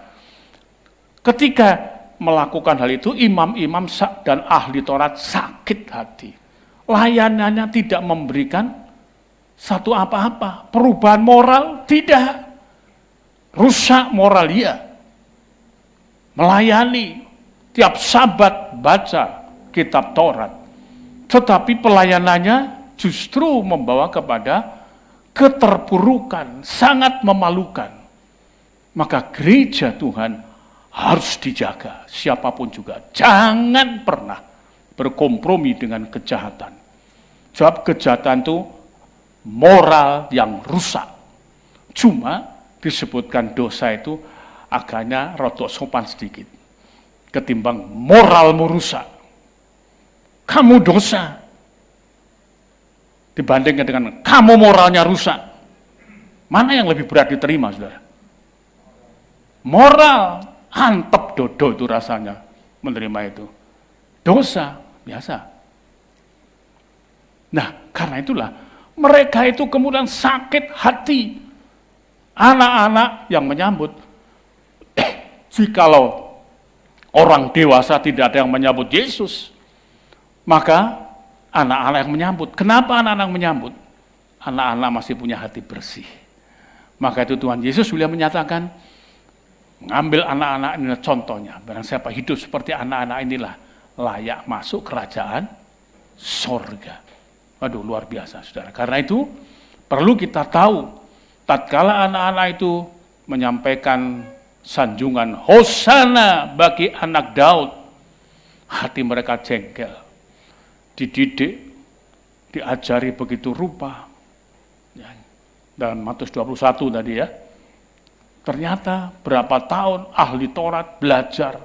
ketika melakukan hal itu, imam-imam dan ahli Taurat sakit hati. Layanannya tidak memberikan satu apa-apa. Perubahan moral, tidak. Rusak moral, iya. Melayani, tiap sabat baca kitab Taurat. Tetapi pelayanannya justru membawa kepada keterpurukan, sangat memalukan. Maka gereja Tuhan harus dijaga, siapapun juga. Jangan pernah berkompromi dengan kejahatan. Sebab kejahatan itu moral yang rusak. Cuma disebutkan dosa itu agaknya rodok sopan sedikit. Ketimbang moralmu rusak. Kamu dosa. Dibandingkan dengan kamu moralnya rusak. Mana yang lebih berat diterima, saudara? Moral, antep dodo itu rasanya menerima itu. Dosa, biasa. Nah, karena itulah mereka itu kemudian sakit hati. Anak-anak yang menyambut. Jikalau orang dewasa tidak ada yang menyambut Yesus, maka anak-anak yang menyambut. Kenapa anak-anak menyambut? Anak-anak masih punya hati bersih. Maka itu Tuhan Yesus beliau menyatakan, mengambil anak-anak ini contohnya. Barang siapa hidup seperti anak-anak inilah layak masuk kerajaan sorga. Aduh, luar biasa, saudara. Karena itu perlu kita tahu, tatkala anak-anak itu menyampaikan sanjungan Hosana bagi anak Daud, hati mereka jengkel, dididik, diajari begitu rupa. Ya, dalam Matius 21 tadi ya, ternyata berapa tahun ahli Taurat belajar,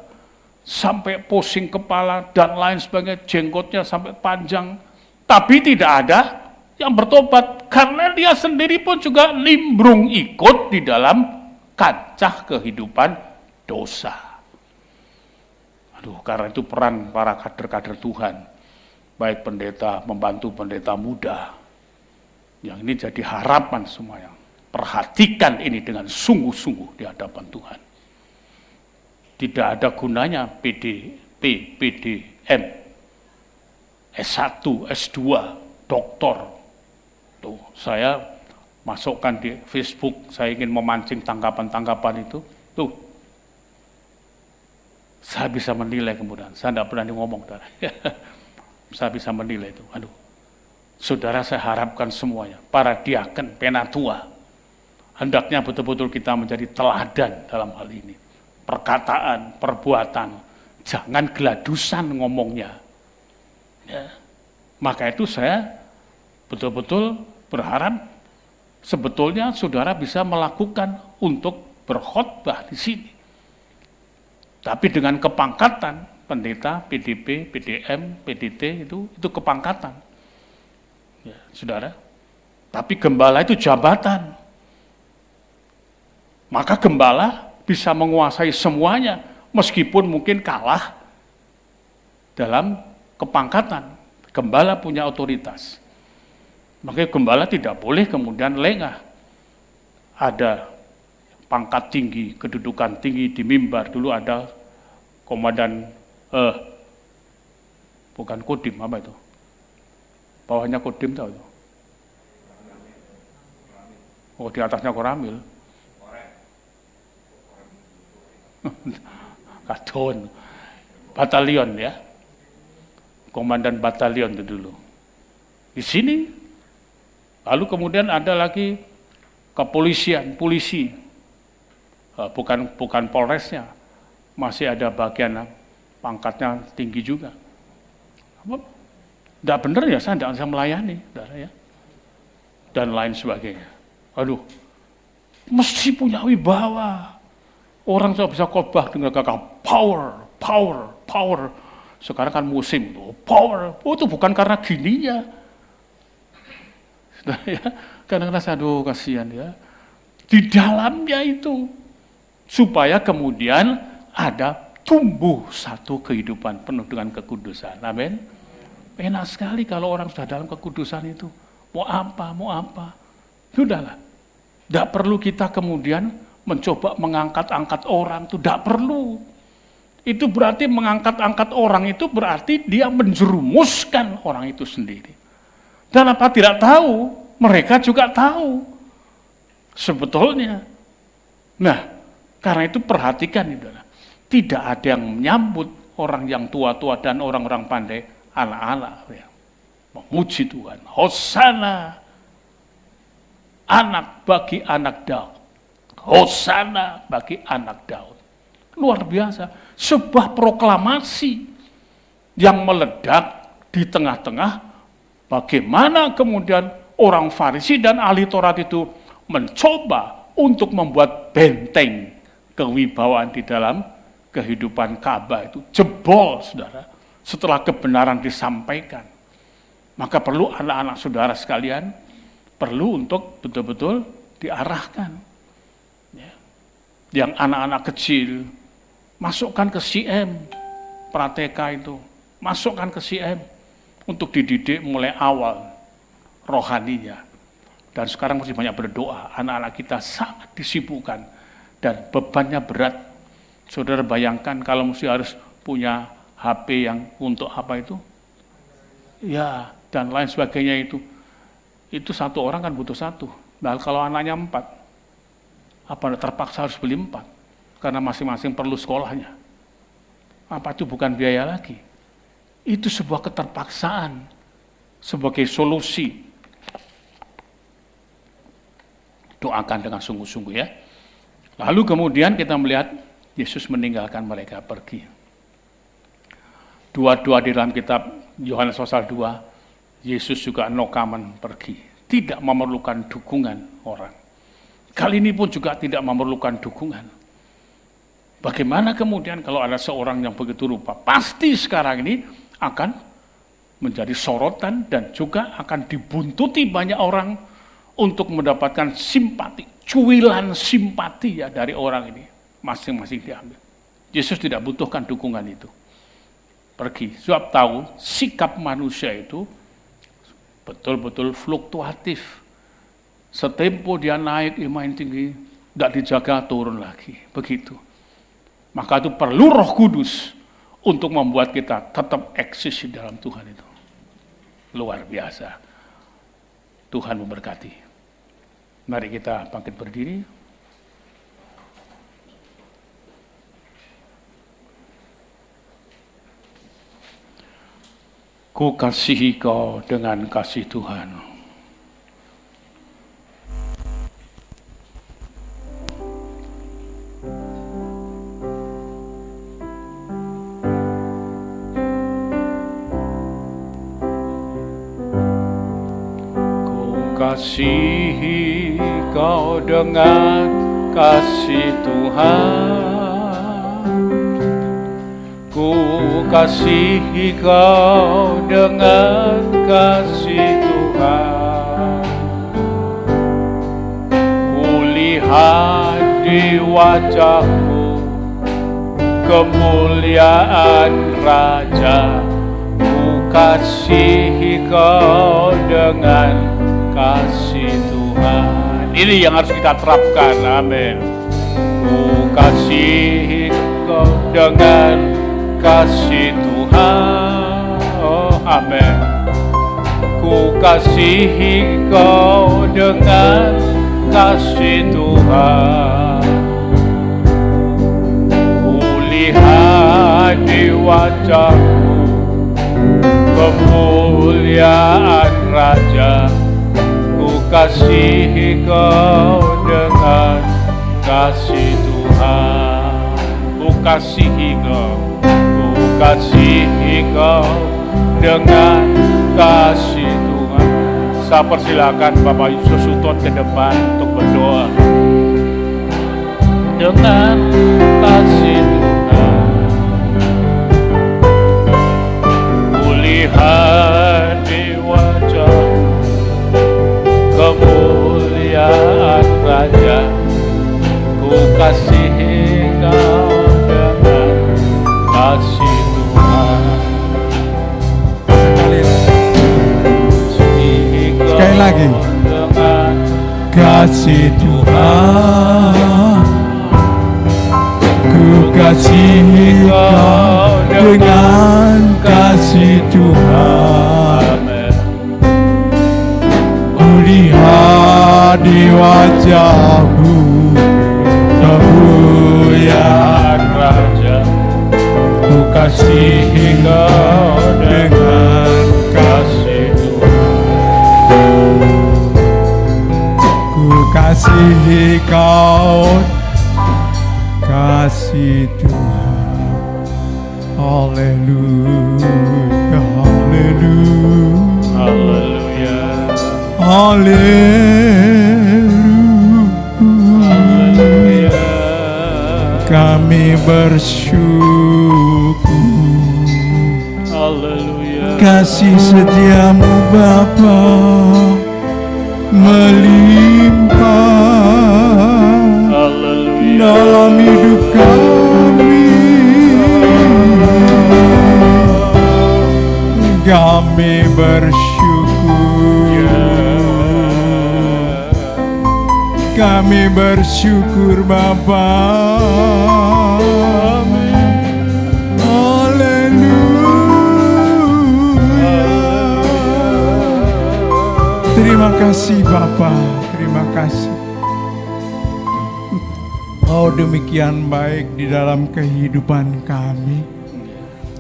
sampai pusing kepala dan lain sebagainya, jenggotnya sampai panjang, tapi tidak ada yang bertobat, karena dia sendiri pun juga nimbrung ikut di dalam kancah kehidupan dosa. Aduh, karena itu peran para kader-kader Tuhan, baik pendeta, membantu pendeta muda, yang ini jadi harapan semuanya. Perhatikan ini dengan sungguh-sungguh di hadapan Tuhan. Tidak ada gunanya PDM, S1, S2, doktor. Tuh, saya masukkan di Facebook, saya ingin memancing tanggapan-tanggapan itu. Tuh, saya bisa menilai kemudian. Saya tidak berani ngomong. Saya bisa menilai itu. Aduh, saudara, saya harapkan semuanya, para diaken, penatua, hendaknya betul-betul kita menjadi teladan dalam hal ini. Perkataan, perbuatan, jangan geladusan ngomongnya. Ya. Maka itu saya betul-betul berharap sebetulnya saudara bisa melakukan untuk berkhotbah di sini. Tapi dengan kepangkatan, pendeta, PDP, PDM, PDT itu kepangkatan. Ya, saudara. Tapi gembala itu jabatan. Maka gembala bisa menguasai semuanya, meskipun mungkin kalah dalam kepangkatan. Gembala punya otoritas. Makanya gembala tidak boleh kemudian lengah. Ada pangkat tinggi, kedudukan tinggi di mimbar. Dulu ada komandan, bukan kodim, apa itu? Bawahnya kodim tahu itu? Oh, di atasnya koramil. Kadon, batalion ya, komandan batalion itu dulu. Di sini, lalu kemudian ada lagi kepolisian, polisi, bukan polresnya, masih ada bagian pangkatnya tinggi juga. Tidak benar ya, saya tidak bisa melayani, saudara ya, dan lain sebagainya. Aduh, mesti punya wibawa. Orang sudah bisa khotbah dengan gagah power. Sekarang kan musim power. Oh, itu bukan karena gininya. Ya, kadang-kadang saya aduh kasihan ya. Di dalamnya itu supaya kemudian ada tumbuh satu kehidupan penuh dengan kekudusan. Amin. Enak sekali kalau orang sudah dalam kekudusan itu. Mau apa. Sudahlah. Tidak perlu kita kemudian mencoba mengangkat-angkat orang, itu tidak perlu. Itu berarti mengangkat-angkat orang itu berarti dia menjerumuskan orang itu sendiri. Dan apa tidak tahu, mereka juga tahu sebetulnya. Nah, karena itu perhatikan itu. Tidak ada yang menyambut orang yang tua-tua dan orang-orang pandai, anak-anak ya. Memuji Tuhan. Hosana, anak bagi anak Daud. Hosana bagi anak Daud. Luar biasa. Sebuah proklamasi yang meledak di tengah-tengah bagaimana kemudian orang Farisi dan ahli Taurat itu mencoba untuk membuat benteng kewibawaan di dalam kehidupan Ka'bah itu. Jebol, saudara, setelah kebenaran disampaikan. Maka perlu anak-anak saudara sekalian, perlu untuk betul-betul diarahkan. Yang anak-anak kecil, masukkan ke CM, Prateka itu, masukkan ke CM, untuk dididik mulai awal, rohaninya. Dan sekarang masih banyak berdoa, anak-anak kita sangat disibukkan, dan bebannya berat. Saudara bayangkan kalau mesti harus punya HP yang untuk apa itu? Ya, dan lain sebagainya itu satu orang kan butuh satu. Nah kalau anaknya 4, apa terpaksa harus beli 4 karena masing-masing perlu sekolahnya. Apa itu bukan biaya lagi? Itu sebuah keterpaksaan sebagai solusi. Doakan dengan sungguh-sungguh ya. Lalu kemudian kita melihat Yesus meninggalkan mereka pergi. Dua-dua di dalam kitab Yohanes pasal 2, Yesus juga no comment pergi. Tidak memerlukan dukungan orang. Kali ini pun juga tidak memerlukan dukungan. Bagaimana kemudian kalau ada seorang yang begitu rupa? Pasti sekarang ini akan menjadi sorotan dan juga akan dibuntuti banyak orang untuk mendapatkan simpati, cuilan simpati ya dari orang ini. Masing-masing diambil. Yesus tidak butuhkan dukungan itu. Pergi. Sebab tahu sikap manusia itu betul-betul fluktuatif. Setempo dia naik, main tinggi, tidak dijaga turun lagi. Begitu. Maka itu perlu Roh Kudus untuk membuat kita tetap eksis di dalam Tuhan itu. Luar biasa. Tuhan memberkati. Mari kita bangkit berdiri. Ku kasihi kau dengan kasih Tuhan. Kasihi kau dengan kasih Tuhan. Ku kasihi kau dengan kasih Tuhan. Kulihat di wajahmu kemuliaan Raja. Ku kasihi kau dengan kasih Tuhan. Ini yang harus kita terapkan. Amin. Ku kasihi kau dengan kasih Tuhan. Oh, amin. Ku kasihi kau dengan kasih Tuhan. Ku lihat di wajahmu kemuliaan Raja. Ku kasihi kau dengan kasih Tuhan. Ku kasihi kau. Ku kasihi kau dengan kasih Tuhan. Saya persilakan Bapak Yusuf Suton ke depan untuk berdoa. Dengan kasih Tuhan. Kulihat di wajah kemuliaan Raja. Ku kasihi kau dengan kasih Tuhan. Sekali lagi. Kasih Tuhan. Ku kasihi kau dengan kasih Tuhan. Lihat di wajahmu kemuliaan Raja. Ku kasihi kau dengan kasih Tuhan. Ku kasihi kau kasih Tuhan. Haleluya, haleluya, Haleluya. Haleluya. Kami bersyukur. Haleluya. Kasih setiamu Bapa melimpah. Haleluya. Dalam hidup kami. Kami bersyukur. Kami bersyukur Bapa. Haleluya. Terima kasih Bapa, terima kasih. Oh demikian baik di dalam kehidupan kami.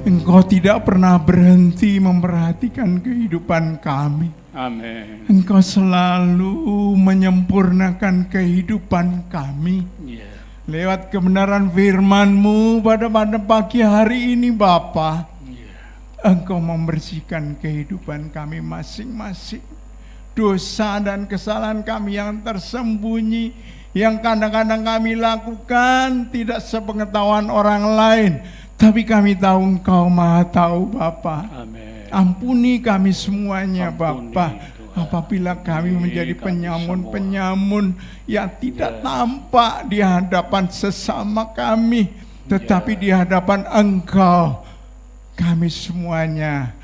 Engkau tidak pernah berhenti memperhatikan kehidupan kami. Amin. Engkau selalu menyempurnakan kehidupan kami. Ya. Lewat kebenaran firman-Mu pada pagi hari ini Bapa, Engkau membersihkan kehidupan kami masing-masing. Dosa dan kesalahan kami yang tersembunyi, yang kadang-kadang kami lakukan tidak sepengetahuan orang lain, tapi kami tahu Engkau Maha tahu Bapa. Amin. Ampuni kami semuanya Ampuni, Bapa. Tuhan. Apabila kami menjadi Kami penyamun-penyamun yang tidak tampak di hadapan sesama kami, tetapi di hadapan Engkau kami semuanya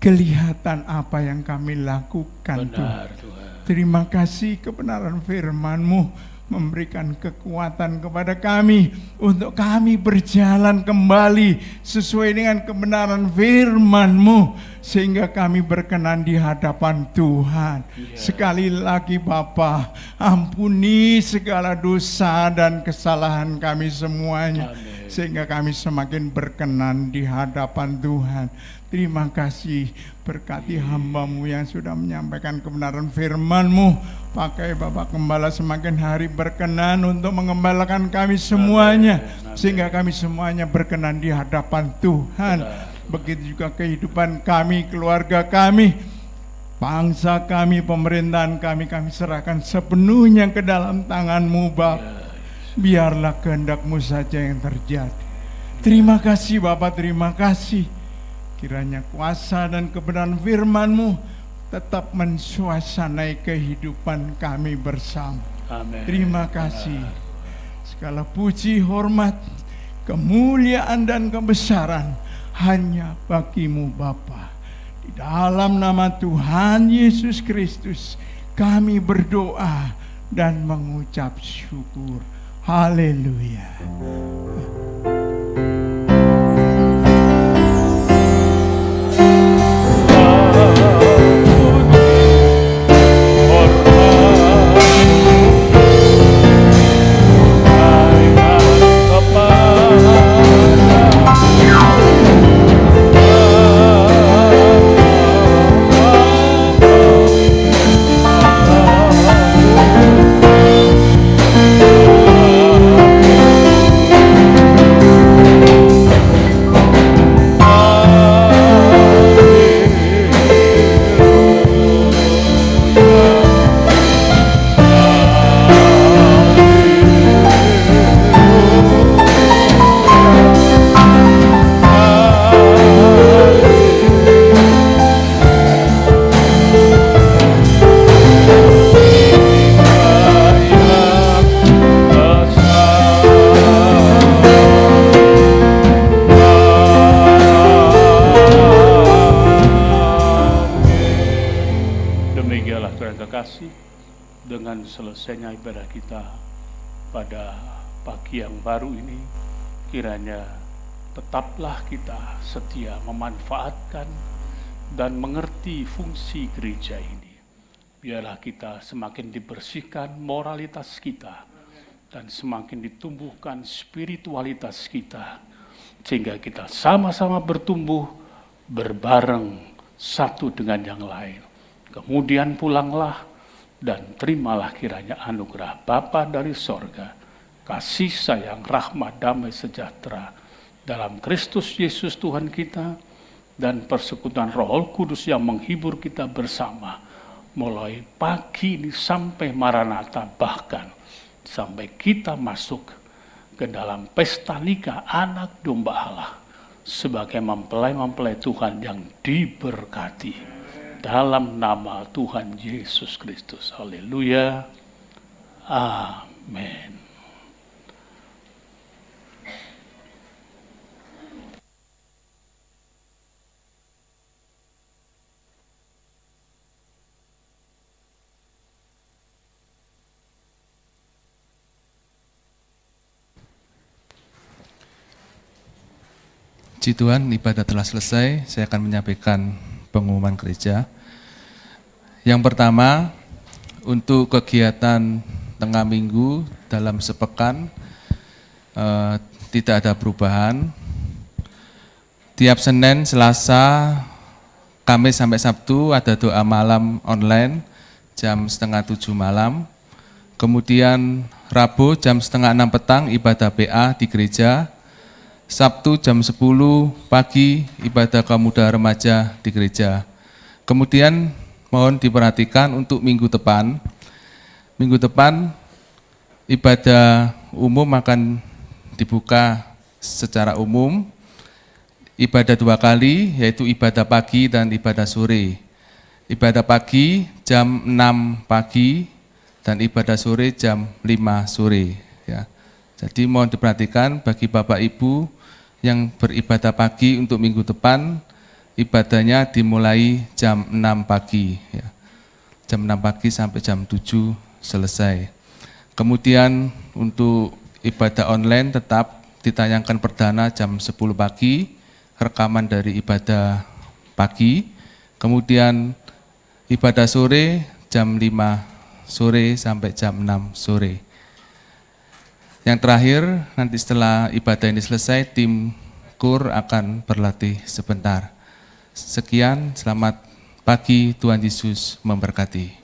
kelihatan apa yang kami lakukan. Benar, Tuhan. Terima kasih kebenaran firman-Mu memberikan kekuatan kepada kami untuk kami berjalan kembali sesuai dengan kebenaran firman-Mu sehingga kami berkenan di hadapan Tuhan. Sekali lagi Bapa, ampuni segala dosa dan kesalahan kami semuanya. Amin. Sehingga kami semakin berkenan di hadapan Tuhan. Terima kasih, berkati hamba-Mu yang sudah menyampaikan kebenaran firman-Mu. Pakai Bapak Gembala semakin hari berkenan untuk mengembalakan kami semuanya. Sehingga kami semuanya berkenan di hadapan Tuhan. Begitu juga kehidupan kami, keluarga kami, bangsa kami, pemerintahan kami, kami serahkan sepenuhnya ke dalam tangan-Mu Bapa. Biarlah kehendak-Mu saja yang terjadi. Terima kasih Bapak, terima kasih. Kiranya kuasa dan kebenaran firman-Mu tetap mensuasanai kehidupan kami bersama. Amin. Terima kasih. Segala puji, hormat, kemuliaan dan kebesaran hanya bagi-Mu Bapa. Di dalam nama Tuhan Yesus Kristus kami berdoa dan mengucap syukur. Haleluya. Dengan selesainya ibadah kita pada pagi yang baru ini, kiranya tetaplah kita setia memanfaatkan dan mengerti fungsi gereja ini. Biarlah kita semakin dibersihkan moralitas kita dan semakin ditumbuhkan spiritualitas kita, sehingga kita sama-sama bertumbuh berbareng satu dengan yang lain. Kemudian pulanglah dan terimalah kiranya anugerah Bapa dari sorga, kasih sayang, rahmat, damai sejahtera dalam Kristus Yesus Tuhan kita, dan persekutuan Roh Kudus yang menghibur kita bersama mulai pagi ini sampai Maranatha, bahkan sampai kita masuk ke dalam pesta nikah anak domba Allah sebagai mempelai-mempelai Tuhan yang diberkati. Dalam nama Tuhan Yesus Kristus. Haleluya. Amin. Puji Tuhan, ibadah telah selesai. Saya akan menyampaikan pengumuman gereja. Yang pertama, untuk kegiatan tengah minggu dalam sepekan tidak ada perubahan. Tiap Senin, Selasa, Kamis sampai Sabtu ada doa malam online jam 6:30 malam. Kemudian Rabu jam 5:30 petang ibadah PA di gereja. Sabtu jam 10 pagi ibadah kaum muda remaja di gereja. Kemudian mohon diperhatikan untuk minggu depan. Minggu depan ibadah umum akan dibuka secara umum. Ibadah 2 kali, yaitu ibadah pagi dan ibadah sore. Ibadah pagi jam 6 pagi dan ibadah sore jam 5 sore. Ya. Jadi mohon diperhatikan bagi Bapak Ibu yang beribadah pagi untuk minggu depan, ibadahnya dimulai jam 6 pagi. Ya. Jam 6 pagi sampai jam 7 selesai. Kemudian untuk ibadah online tetap ditayangkan perdana jam 10 pagi, rekaman dari ibadah pagi, kemudian ibadah sore jam 5 sore sampai jam 6 sore. Yang terakhir, nanti setelah ibadah ini selesai, tim KUR akan berlatih sebentar. Sekian, selamat pagi, Tuhan Yesus memberkati.